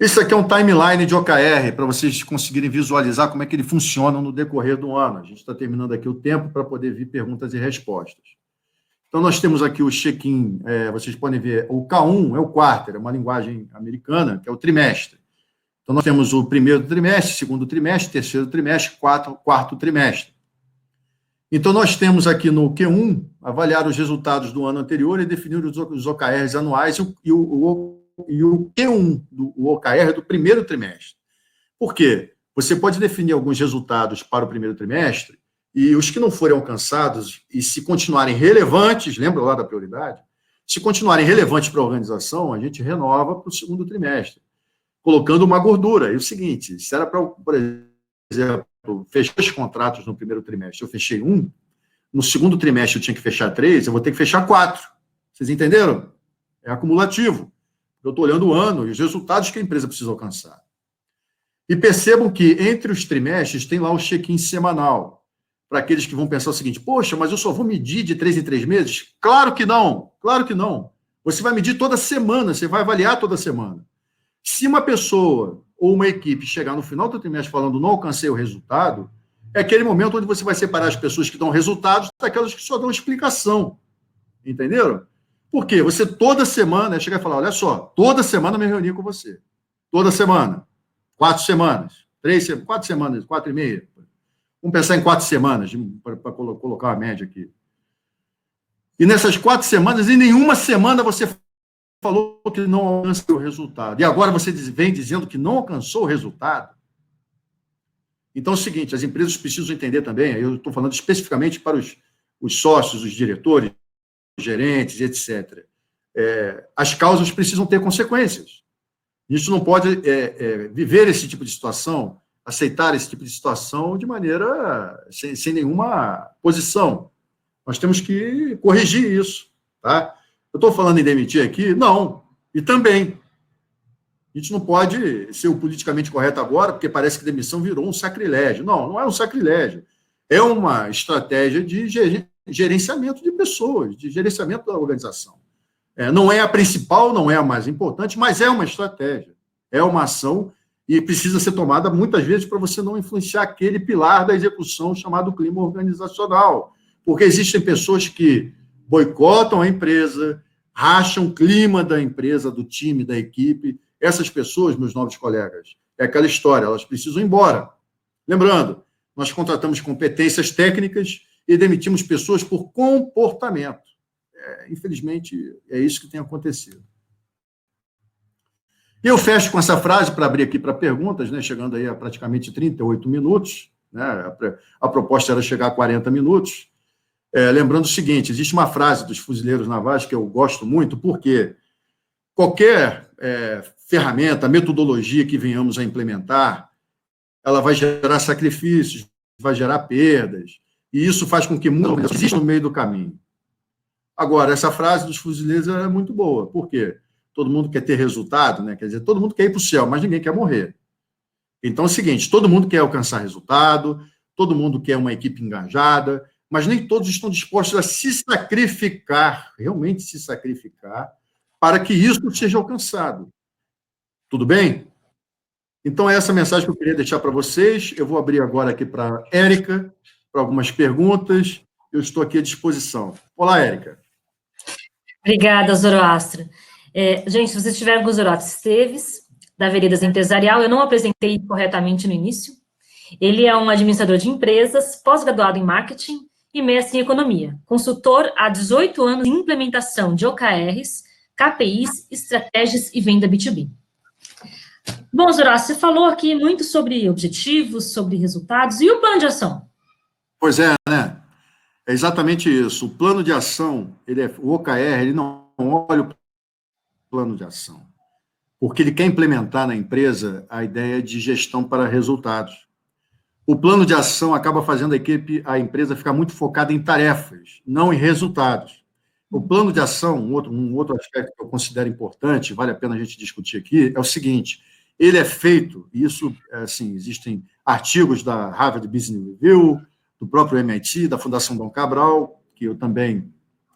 [SPEAKER 2] Isso aqui é um timeline de OKR, para vocês conseguirem visualizar como é que ele funciona no decorrer do ano. A gente está terminando aqui o tempo para poder vir perguntas e respostas. Então, nós temos aqui o check-in, vocês podem ver, o K1 é o quarter, é uma linguagem americana, que é o trimestre. Então, nós temos o primeiro trimestre, segundo trimestre, terceiro trimestre, quarto trimestre. Então, nós temos aqui no Q1, avaliar os resultados do ano anterior e definir os OKRs anuais e o Q1, o OKR do primeiro trimestre. Por quê? Você pode definir alguns resultados para o primeiro trimestre e os que não forem alcançados e se continuarem relevantes, lembra lá da prioridade? Se continuarem relevantes para a organização, a gente renova para o segundo trimestre, colocando uma gordura. E o seguinte, se era para, por exemplo, fechar os contratos no primeiro trimestre, eu fechei 1, no segundo trimestre eu tinha que fechar 3, eu vou ter que fechar 4. Vocês entenderam? É acumulativo. Eu estou olhando o ano e os resultados que a empresa precisa alcançar. E percebam que entre os trimestres tem lá o check-in semanal, para aqueles que vão pensar o seguinte, poxa, mas eu só vou medir de 3 em 3 meses? Claro que não, claro que não. Você vai medir toda semana, você vai avaliar toda semana. Se uma pessoa ou uma equipe chegar no final do trimestre falando não alcancei o resultado, é aquele momento onde você vai separar as pessoas que dão resultados daquelas que só dão explicação. Entenderam? Por quê? Você toda semana chega e fala, olha só, toda semana eu me reuni com você. Toda semana. 4 semanas. 4 semanas, 4 e meia. Vamos pensar em 4 semanas, para colocar a média aqui. E nessas 4 semanas, em nenhuma semana você falou que não alcançou o resultado. E agora você vem dizendo que não alcançou o resultado. Então é o seguinte, as empresas precisam entender também, eu estou falando especificamente para os sócios, os diretores, os gerentes, etc. As causas precisam ter consequências. Isso não pode viver esse tipo de situação, aceitar esse tipo de situação de maneira sem nenhuma posição. Nós temos que corrigir isso, tá? Eu estou falando em demitir aqui? Não. E também. A gente não pode ser o politicamente correto agora, porque parece que demissão virou um sacrilégio. Não, não é um sacrilégio. É uma estratégia de gerenciamento de pessoas, de gerenciamento da organização. Não é a principal, não é a mais importante, mas é uma estratégia. É uma ação e precisa ser tomada muitas vezes para você não influenciar aquele pilar da execução chamado clima organizacional. Porque existem pessoas que boicotam a empresa, racham o clima da empresa, do time, da equipe. Essas pessoas, meus novos colegas, é aquela história, elas precisam ir embora. Lembrando, nós contratamos competências técnicas e demitimos pessoas por comportamento. Infelizmente, é isso que tem acontecido. E eu fecho com essa frase para abrir aqui para perguntas, né, chegando aí a praticamente 38 minutos, né, a proposta era chegar a 40 minutos. Lembrando o seguinte, existe uma frase dos fuzileiros navais que eu gosto muito, porque qualquer ferramenta, metodologia que venhamos a implementar, ela vai gerar sacrifícios, vai gerar perdas, e isso faz com que muitas exista no meio do caminho. Agora, essa frase dos fuzileiros é muito boa. Por quê? Todo mundo quer ter resultado, né? Quer dizer, todo mundo quer ir para o céu, mas ninguém quer morrer. Então é o seguinte, todo mundo quer alcançar resultado, todo mundo quer uma equipe engajada, mas nem todos estão dispostos a se sacrificar, realmente se sacrificar, para que isso seja alcançado. Tudo bem? Então, é essa mensagem que eu queria deixar para vocês. Eu vou abrir agora aqui para a Érica, para algumas perguntas. Eu estou aqui à disposição. Olá, Érica.
[SPEAKER 1] Obrigada, Zoroastro. Gente, se vocês estiveram com o Zoroastro Esteves, da Veredas Empresarial, eu não apresentei corretamente no início. Ele é um administrador de empresas, pós-graduado em marketing e mestre em economia, consultor há 18 anos em implementação de OKRs, KPIs, estratégias e venda B2B. Bom, Zoroastro, você falou aqui muito sobre objetivos, sobre resultados, e o plano de ação?
[SPEAKER 2] Pois é, né? É exatamente isso. O plano de ação, o OKR, ele não olha o plano de ação, porque ele quer implementar na empresa a ideia de gestão para resultados. O plano de ação acaba fazendo a empresa ficar muito focada em tarefas, não em resultados. O plano de ação, um outro aspecto que eu considero importante, vale a pena a gente discutir aqui, é o seguinte, ele é feito, e isso, assim, existem artigos da Harvard Business Review, do próprio MIT, da Fundação Dom Cabral, que eu também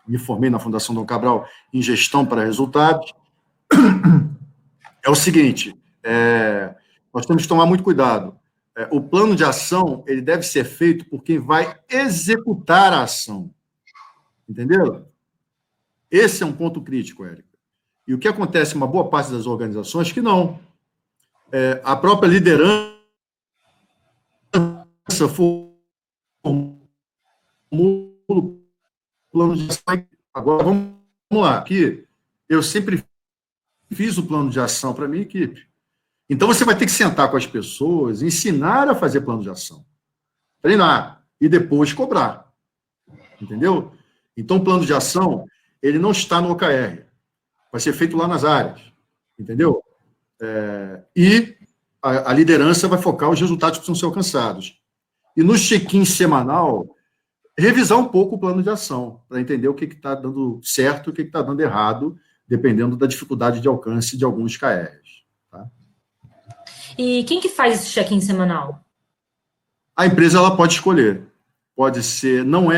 [SPEAKER 2] me formei na Fundação Dom Cabral em gestão para resultados. É o seguinte, nós temos que tomar muito cuidado. O plano de ação, ele deve ser feito por quem vai executar a ação. Entendeu? Esse é um ponto crítico, Érica. E o que acontece em uma boa parte das organizações que não. A própria liderança formula o plano de ação. Agora, vamos lá. Aqui, eu sempre fiz o plano de ação para a minha equipe. Então, você vai ter que sentar com as pessoas, ensinar a fazer plano de ação, treinar e depois cobrar. Entendeu? Então, o plano de ação, ele não está no OKR. Vai ser feito lá nas áreas. Entendeu? E a liderança vai focar os resultados que precisam ser alcançados. E no check-in semanal, revisar um pouco o plano de ação, para entender o que está dando certo e o que está dando errado, dependendo da dificuldade de alcance de alguns KRs. Tá?
[SPEAKER 1] E quem que faz esse check-in semanal?
[SPEAKER 2] A empresa ela pode escolher. Pode ser, não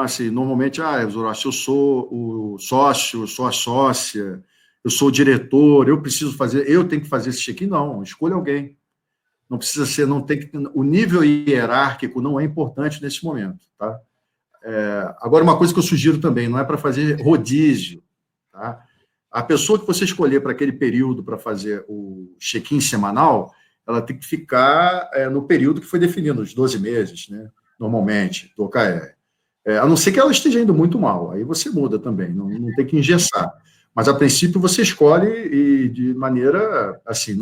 [SPEAKER 2] assim, normalmente, eu sou o sócio, eu sou a sócia, eu sou o diretor, eu tenho que fazer esse check-in. Não, escolha alguém. Não precisa ser, o nível hierárquico não é importante nesse momento, tá? Agora, uma coisa que eu sugiro também, não é para fazer rodízio, tá? A pessoa que você escolher para aquele período para fazer o check-in semanal, ela tem que ficar no período que foi definido, os 12 meses, né? Normalmente, do OKR. A não ser que ela esteja indo muito mal, aí você muda também, não tem que engessar. Mas, a princípio, você escolhe e de maneira, assim,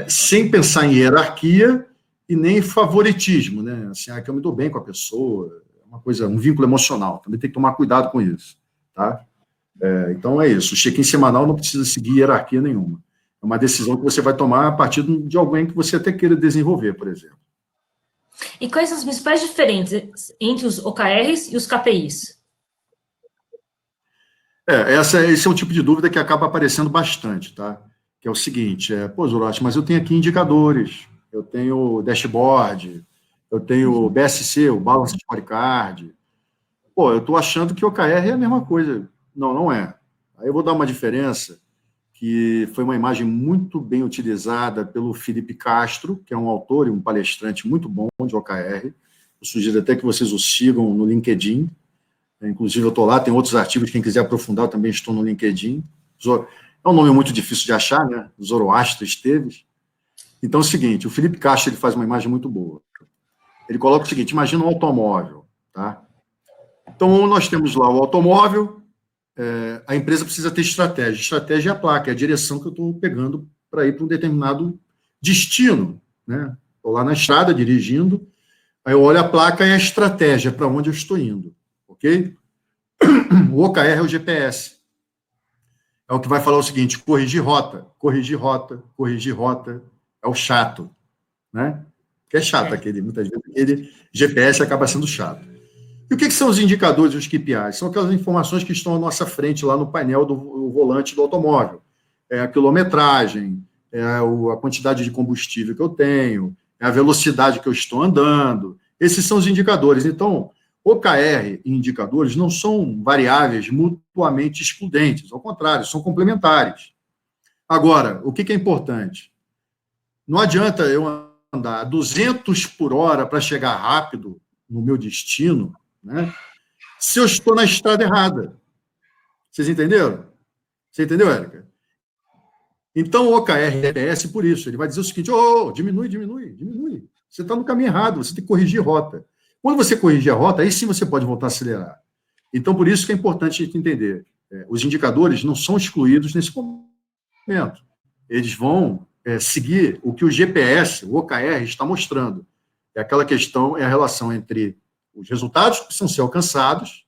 [SPEAKER 2] sem pensar em hierarquia e nem favoritismo, né? Assim, que eu me dou bem com a pessoa, um vínculo emocional, também tem que tomar cuidado com isso, tá? Então, é isso. O check-in semanal não precisa seguir hierarquia nenhuma. É uma decisão que você vai tomar a partir de alguém que você até queira desenvolver, por exemplo.
[SPEAKER 1] E quais são as principais diferenças entre os OKRs e os KPIs?
[SPEAKER 2] Esse é o tipo de dúvida que acaba aparecendo bastante, tá? Que é o seguinte, Zoroastro, mas eu tenho aqui indicadores, eu tenho dashboard, eu tenho BSC, o Balance Scorecard. Eu estou achando que o OKR é a mesma coisa. Não é. Aí eu vou dar uma diferença, que foi uma imagem muito bem utilizada pelo Felipe Castro, que é um autor e um palestrante muito bom de OKR. Eu sugiro até que vocês o sigam no LinkedIn. Inclusive, eu estou lá, tem outros artigos, quem quiser aprofundar, eu também estou no LinkedIn. É um nome muito difícil de achar, né? Zoroastro Esteves. Então, é o seguinte, o Felipe Castro ele faz uma imagem muito boa. Ele coloca o seguinte, imagina um automóvel, tá? Então, nós temos lá o automóvel, a empresa precisa ter estratégia. Estratégia é a placa, é a direção que eu estou pegando para ir para um determinado destino, né? Estou lá na estrada, dirigindo, aí eu olho a placa e a estratégia, para onde eu estou indo, ok? O OKR é o GPS. É o que vai falar o seguinte, corrigir rota, é o chato, né? Que é chato muitas vezes aquele GPS acaba sendo chato. E o que são os indicadores e os KPIs? São aquelas informações que estão à nossa frente lá no painel do volante do automóvel. É a quilometragem, a quantidade de combustível que eu tenho, é a velocidade que eu estou andando. Esses são os indicadores. Então, OKR e indicadores não são variáveis mutuamente excludentes, ao contrário, são complementares. Agora, o que é importante? Não adianta eu andar a 200 por hora para chegar rápido no meu destino, né, se eu estou na estrada errada. Vocês entenderam? Você entendeu, Érica? Então, o OKR GPS, por isso, ele vai dizer o seguinte, diminui. Você está no caminho errado, você tem que corrigir rota. Quando você corrigir a rota, aí sim você pode voltar a acelerar. Então, por isso que é importante a gente entender. Os indicadores não são excluídos nesse momento. Eles vão seguir o que o GPS, o OKR, está mostrando. É aquela questão, é a relação entre os resultados que precisam ser alcançados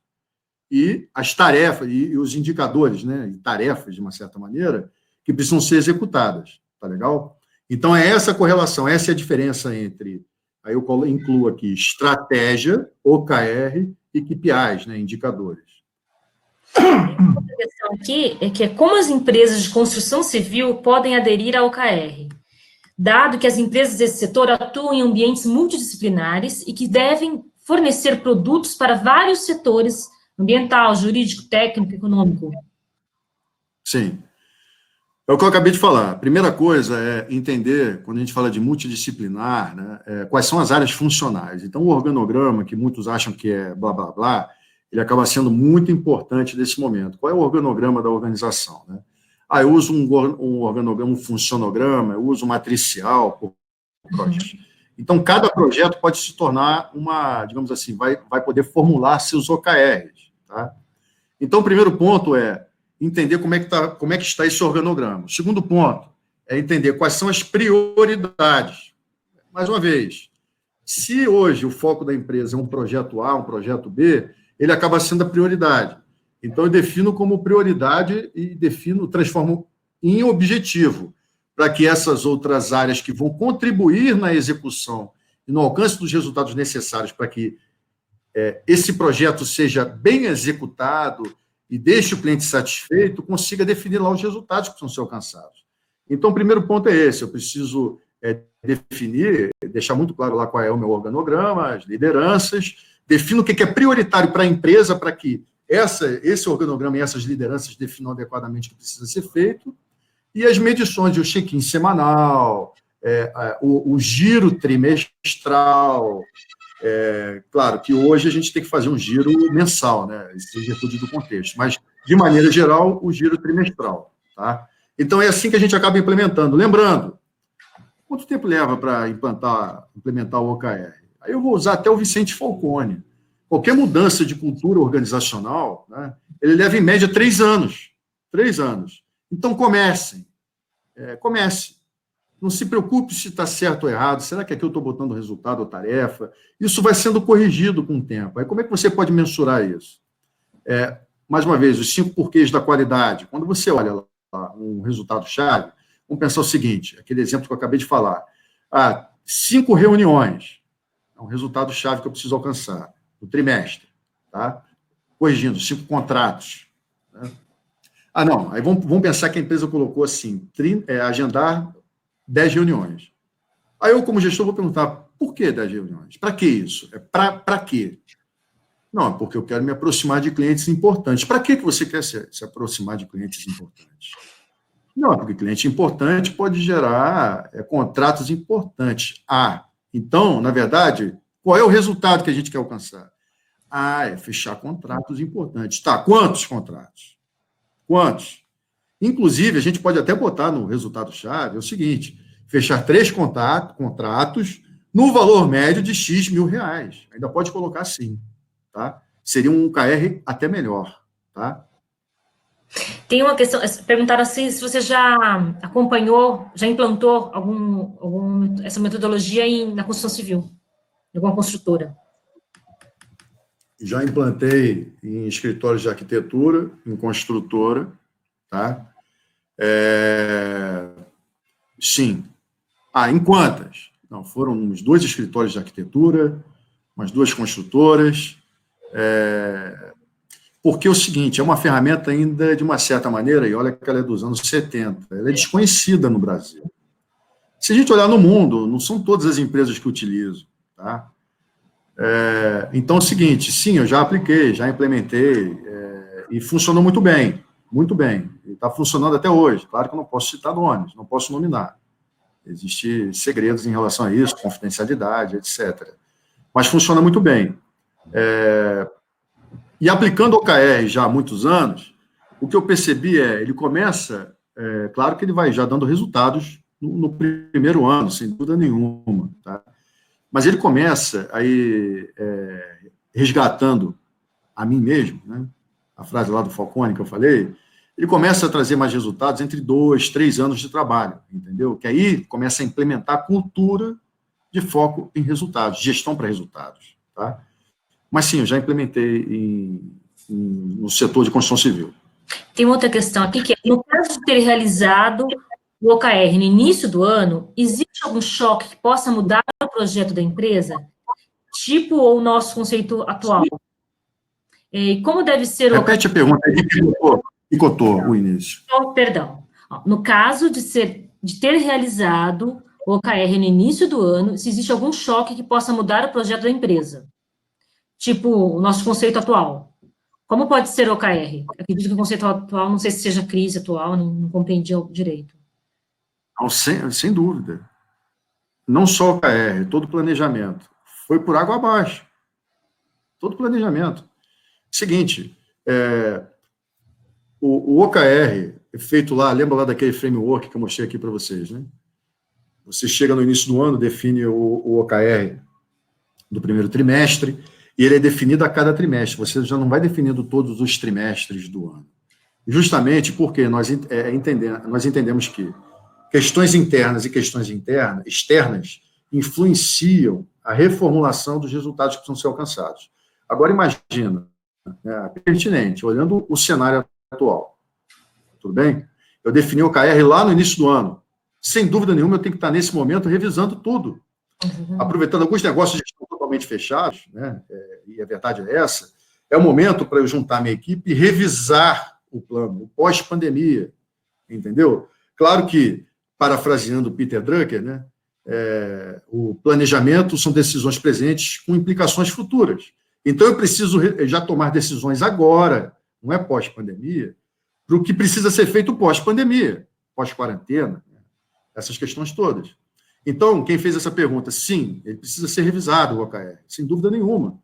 [SPEAKER 2] e as tarefas, e os indicadores, né, e tarefas, de uma certa maneira, que precisam ser executadas. Tá legal? Então, é essa correlação, essa é a diferença entre... Aí eu incluo aqui estratégia, OKR e KPIs, né, indicadores.
[SPEAKER 1] Outra questão aqui é como as empresas de construção civil podem aderir ao OKR, dado que as empresas desse setor atuam em ambientes multidisciplinares e que devem fornecer produtos para vários setores, ambiental, jurídico, técnico, econômico.
[SPEAKER 2] Sim. É o que eu acabei de falar. A primeira coisa é entender, quando a gente fala de multidisciplinar, né, quais são as áreas funcionais. Então, o organograma, que muitos acham que é blá, blá, blá, ele acaba sendo muito importante nesse momento. Qual é o organograma da organização, né? Eu uso um organograma, um funcionograma, eu uso matricial por projeto. Então, cada projeto pode se tornar digamos assim, vai poder formular seus OKRs, tá? Então, o primeiro ponto é entender como é que está esse organograma. O segundo ponto é entender quais são as prioridades. Mais uma vez, se hoje o foco da empresa é um projeto A, um projeto B, ele acaba sendo a prioridade. Então, eu defino como prioridade e transformo em objetivo, para que essas outras áreas que vão contribuir na execução e no alcance dos resultados necessários para que esse projeto seja bem executado e deixe o cliente satisfeito, consiga definir lá os resultados que precisam ser alcançados. Então, o primeiro ponto é esse, eu preciso definir, deixar muito claro lá qual é o meu organograma, as lideranças, defino o que é prioritário para a empresa, para que esse organograma e essas lideranças definam adequadamente o que precisa ser feito, e as medições, o check-in semanal, o giro trimestral. Claro que hoje a gente tem que fazer um giro mensal, né? Isso em virtude do contexto, mas, de maneira geral, o giro trimestral. Tá? Então, é assim que a gente acaba implementando. Lembrando, quanto tempo leva para implementar o OKR? Aí eu vou usar até o Vicente Falcone. Qualquer mudança de cultura organizacional, né, ele leva, em média, 3 anos. 3 anos. Então, comece. Não se preocupe se está certo ou errado. Será que aqui eu estou botando resultado ou tarefa? Isso vai sendo corrigido com o tempo. Aí, como é que você pode mensurar isso? Mais uma vez, os 5 porquês da qualidade. Quando você olha lá um resultado-chave, vamos pensar o seguinte, aquele exemplo que eu acabei de falar. 5 reuniões. É um resultado-chave que eu preciso alcançar no trimestre. Tá? Corrigindo, 5 contratos. Né? Não. Aí vamos pensar que a empresa colocou assim, agendar 10 reuniões. Aí eu, como gestor, vou perguntar, por que 10 reuniões? Para que isso? Para quê? Não, é porque eu quero me aproximar de clientes importantes. Para que você quer se aproximar de clientes importantes? Não, é porque cliente importante pode gerar contratos importantes. Então, na verdade, qual é o resultado que a gente quer alcançar? É fechar contratos importantes. Tá, quantos contratos? Quantos? Inclusive, a gente pode até botar no resultado-chave o seguinte, fechar 3 contratos no valor médio de X mil reais. Ainda pode colocar assim, tá? Seria um KR até melhor, tá?
[SPEAKER 1] Tem uma questão, perguntaram assim, se você já acompanhou, já implantou essa metodologia na construção civil, em alguma construtora.
[SPEAKER 2] Já implantei em escritórios de arquitetura, em construtora, tá? Sim. Em quantas? Não, foram uns 2 escritórios de arquitetura, umas 2 construtoras, porque é o seguinte, é uma ferramenta ainda, de uma certa maneira, e olha que ela é dos anos 70, ela é desconhecida no Brasil. Se a gente olhar no mundo, não são todas as empresas que utilizam, tá? Então é o seguinte, sim, eu já apliquei, já implementei, e funcionou muito bem, e está funcionando até hoje. Claro que eu não posso citar nomes, não posso nominar. Existem segredos em relação a isso, confidencialidade, etc. Mas funciona muito bem. E aplicando o OKR já há muitos anos, o que eu percebi ele começa, claro que ele vai já dando resultados no primeiro ano, sem dúvida nenhuma, tá? Mas ele começa aí resgatando a mim mesmo, né? A frase lá do Falcone que eu falei, ele começa a trazer mais resultados entre 2, 3 anos de trabalho, entendeu? Que aí começa a implementar a cultura de foco em resultados, gestão para resultados, tá? Mas sim, eu já implementei no setor de construção civil.
[SPEAKER 1] Tem outra questão aqui, que no caso de ter realizado o OKR no início do ano, existe algum choque que possa mudar o projeto da empresa? Tipo o nosso conceito atual? E como deve ser o...
[SPEAKER 2] Repete a pergunta aí, picotou o início.
[SPEAKER 1] Perdão. No caso de ter realizado o OKR no início do ano, se existe algum choque que possa mudar o projeto da empresa? Tipo o nosso conceito atual. Como pode ser o OKR? Acredito que o conceito atual, não sei se seja crise atual, não compreendi direito.
[SPEAKER 2] Não, sem dúvida. Não só o OKR, todo planejamento. Foi por água abaixo. Todo planejamento. Seguinte, o OKR é feito lá, lembra lá daquele framework que eu mostrei aqui para vocês, né? Você chega no início do ano, define o OKR do primeiro trimestre, e ele é definido a cada trimestre. Você já não vai definindo todos os trimestres do ano. Justamente porque nós entendemos que questões internas e questões externas influenciam a reformulação dos resultados que precisam ser alcançados. Agora, imagina, pertinente, olhando o cenário atual. Tudo bem? Eu defini o OKR lá no início do ano. Sem dúvida nenhuma, eu tenho que estar, nesse momento, revisando tudo. Aproveitando alguns negócios que estão totalmente fechados, né? E a verdade é essa, é o momento para eu juntar minha equipe e revisar o plano, o pós-pandemia, entendeu? Claro que, parafraseando Peter Drucker, né? O planejamento são decisões presentes com implicações futuras. Então, eu preciso já tomar decisões agora, não é pós-pandemia, para o que precisa ser feito pós-pandemia, pós-quarentena, né? Essas questões todas. Então, quem fez essa pergunta, sim, ele precisa ser revisado, o OKR, sem dúvida nenhuma.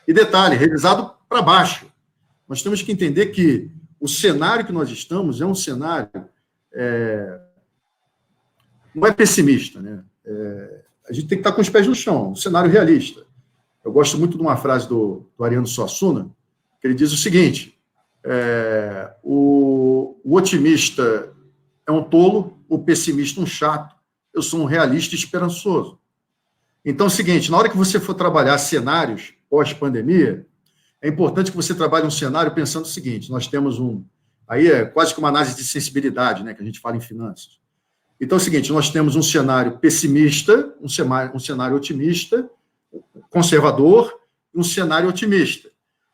[SPEAKER 2] E detalhe, revisado para baixo. Nós temos que entender que o cenário que nós estamos é um cenário, não é pessimista, né? A gente tem que estar com os pés no chão, um cenário realista. Eu gosto muito de uma frase do Ariano Suassuna, que ele diz o seguinte, o otimista é um tolo, o pessimista um chato, eu sou um realista esperançoso. Então é o seguinte, na hora que você for trabalhar cenários pós-pandemia, é importante que você trabalhe um cenário pensando o seguinte, nós temos aí é quase que uma análise de sensibilidade, né, que a gente fala em finanças. Então é o seguinte, nós temos um cenário pessimista, um cenário otimista, conservador e um cenário otimista.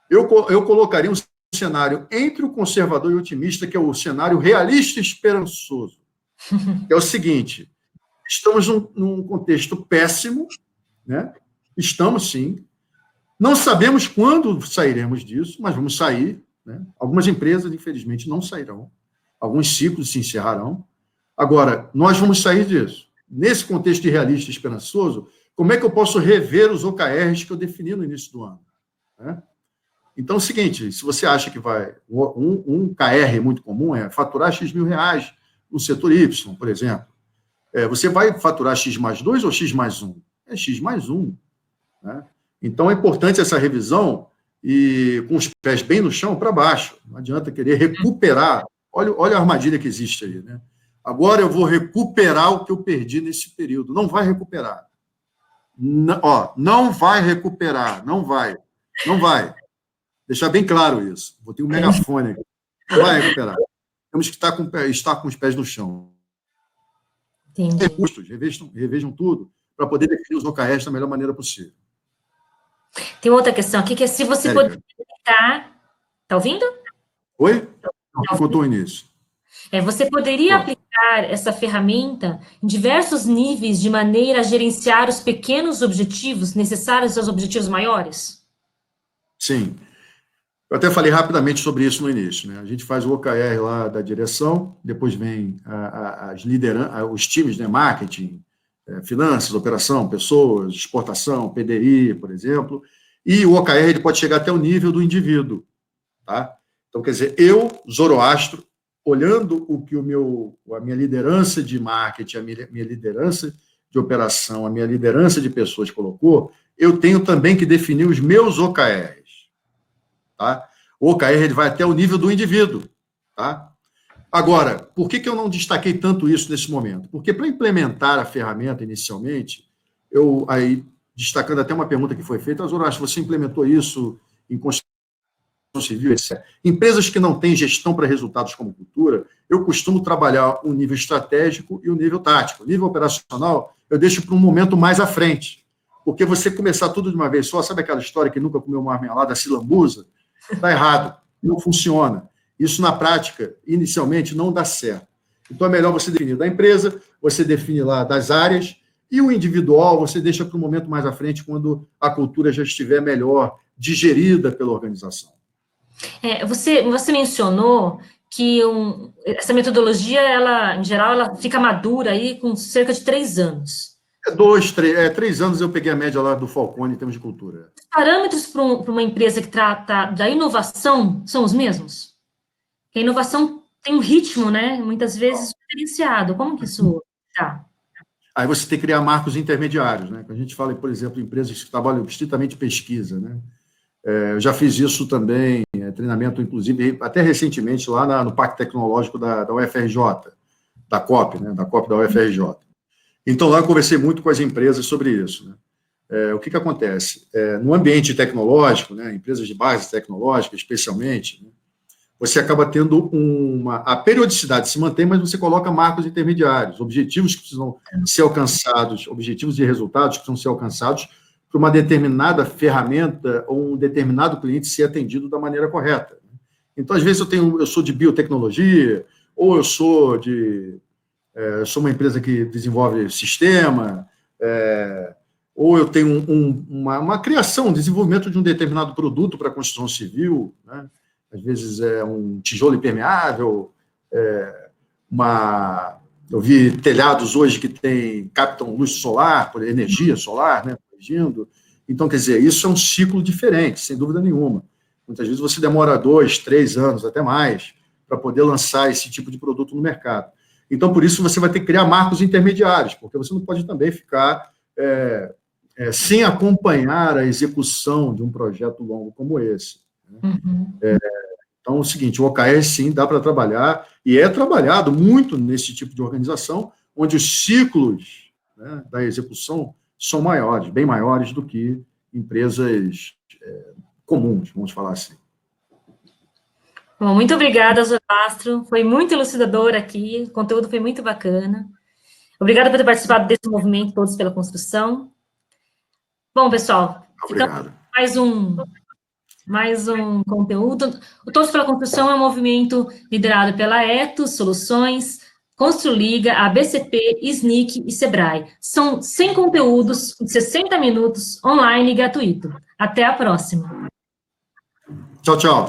[SPEAKER 2] Eu colocaria um cenário entre o conservador e o otimista, que é o cenário realista e esperançoso. É o seguinte, estamos num contexto péssimo, né? Estamos, sim. Não sabemos quando sairemos disso, mas vamos sair, né? Algumas empresas, infelizmente, não sairão. Alguns ciclos se encerrarão. Agora, nós vamos sair disso. Nesse contexto de realista e esperançoso, como é que eu posso rever os OKRs que eu defini no início do ano? Né? Então, é o seguinte, se você acha que vai... Um KR muito comum é faturar X mil reais no setor Y, por exemplo. Você vai faturar X mais 2 ou X mais 1? É X mais 1. Né? Então, é importante essa revisão e com os pés bem no chão para baixo. Não adianta querer recuperar. Olha a armadilha que existe aí. Né? Agora eu vou recuperar o que eu perdi nesse período. Não vai recuperar. Não vai recuperar. Não vai. Não vai. Deixar bem claro isso. Vou ter um megafone aqui. Não vai recuperar. Temos que estar com os pés no chão.
[SPEAKER 1] Entendi.
[SPEAKER 2] Recursos, revejam tudo para poder definir os OKRs da melhor maneira possível.
[SPEAKER 1] Tem outra questão aqui, que é se você poderia aplicar... Está ouvindo?
[SPEAKER 2] Oi? Não, contou o início.
[SPEAKER 1] Você poderia aplicar essa ferramenta em diversos níveis de maneira a gerenciar os pequenos objetivos necessários aos objetivos maiores?
[SPEAKER 2] Sim. Eu até falei rapidamente sobre isso no início. Né? A gente faz o OKR lá da direção, depois vem os times, né? Marketing, finanças, operação, pessoas, exportação, PDI, por exemplo, e o OKR ele pode chegar até o nível do indivíduo. Tá? Então, quer dizer, eu, Zoroastro, olhando o que a minha liderança de marketing, a minha liderança de operação, a minha liderança de pessoas colocou, eu tenho também que definir os meus OKRs. Tá? O OKR ele vai até o nível do indivíduo. Tá? Agora, por que eu não destaquei tanto isso nesse momento? Porque para implementar a ferramenta inicialmente, destacando até uma pergunta que foi feita, Zoroastro, você implementou isso em construção civil, etc. Empresas que não têm gestão para resultados como cultura, eu costumo trabalhar o nível estratégico e o nível tático. O nível operacional, eu deixo para um momento mais à frente. Porque você começar tudo de uma vez só, sabe aquela história que nunca comeu marmelada, se lambuza? Está errado, não funciona. Isso, na prática, inicialmente, não dá certo. Então, é melhor você definir da empresa, você define lá das áreas, e o individual você deixa para um momento mais à frente, quando a cultura já estiver melhor digerida pela organização.
[SPEAKER 1] Você mencionou que essa metodologia, em geral, ela fica madura aí com cerca de 3 anos.
[SPEAKER 2] Três anos eu peguei a média lá do Falcone em termos de cultura.
[SPEAKER 1] Os parâmetros para uma empresa que trata da inovação são os mesmos? Porque a inovação tem um ritmo, né? Muitas vezes diferenciado. Como que isso está?
[SPEAKER 2] Aí você tem que criar marcos intermediários, né? Quando a gente fala, por exemplo, em empresas que trabalham estritamente pesquisa, né? Eu já fiz isso também, treinamento, inclusive, até recentemente, lá no Parque Tecnológico da UFRJ, da COP, né? Da COP da UFRJ. Então, lá eu conversei muito com as empresas sobre isso, né? O que acontece? No ambiente tecnológico, né? Empresas de base tecnológica, especialmente, né? Você acaba tendo a periodicidade se mantém, mas você coloca marcos intermediários, objetivos que precisam ser alcançados, objetivos e resultados que precisam ser alcançados para uma determinada ferramenta ou um determinado cliente ser atendido da maneira correta. Então, às vezes, eu sou de biotecnologia, ou eu sou uma empresa que desenvolve sistema, ou eu tenho uma criação, um desenvolvimento de um determinado produto para a construção civil, né? Às vezes é um tijolo impermeável, eu vi telhados hoje que captam luz solar, por energia solar, né, protegindo. Então, quer dizer, isso é um ciclo diferente, sem dúvida nenhuma. Muitas vezes você demora 2, 3 anos, até mais, para poder lançar esse tipo de produto no mercado. Então, por isso, você vai ter que criar marcos intermediários, porque você não pode também ficar sem acompanhar a execução de um projeto longo como esse.
[SPEAKER 1] Uhum.
[SPEAKER 2] Então, é o seguinte, o OKR, sim, dá para trabalhar, e é trabalhado muito nesse tipo de organização, onde os ciclos, né, da execução são maiores, bem maiores do que empresas comuns, vamos falar assim.
[SPEAKER 1] Bom, muito obrigada, Zolastro. Foi muito elucidador aqui, o conteúdo foi muito bacana. Obrigada por ter participado desse movimento Todos pela Construção. Bom, pessoal, ficamos mais um conteúdo. O Todos pela Construção é um movimento liderado pela Etos Soluções, Construliga, ABCP, SNIC e Sebrae. São 100 conteúdos de 60 minutos, online e gratuito. Até a próxima.
[SPEAKER 2] Tchau, tchau.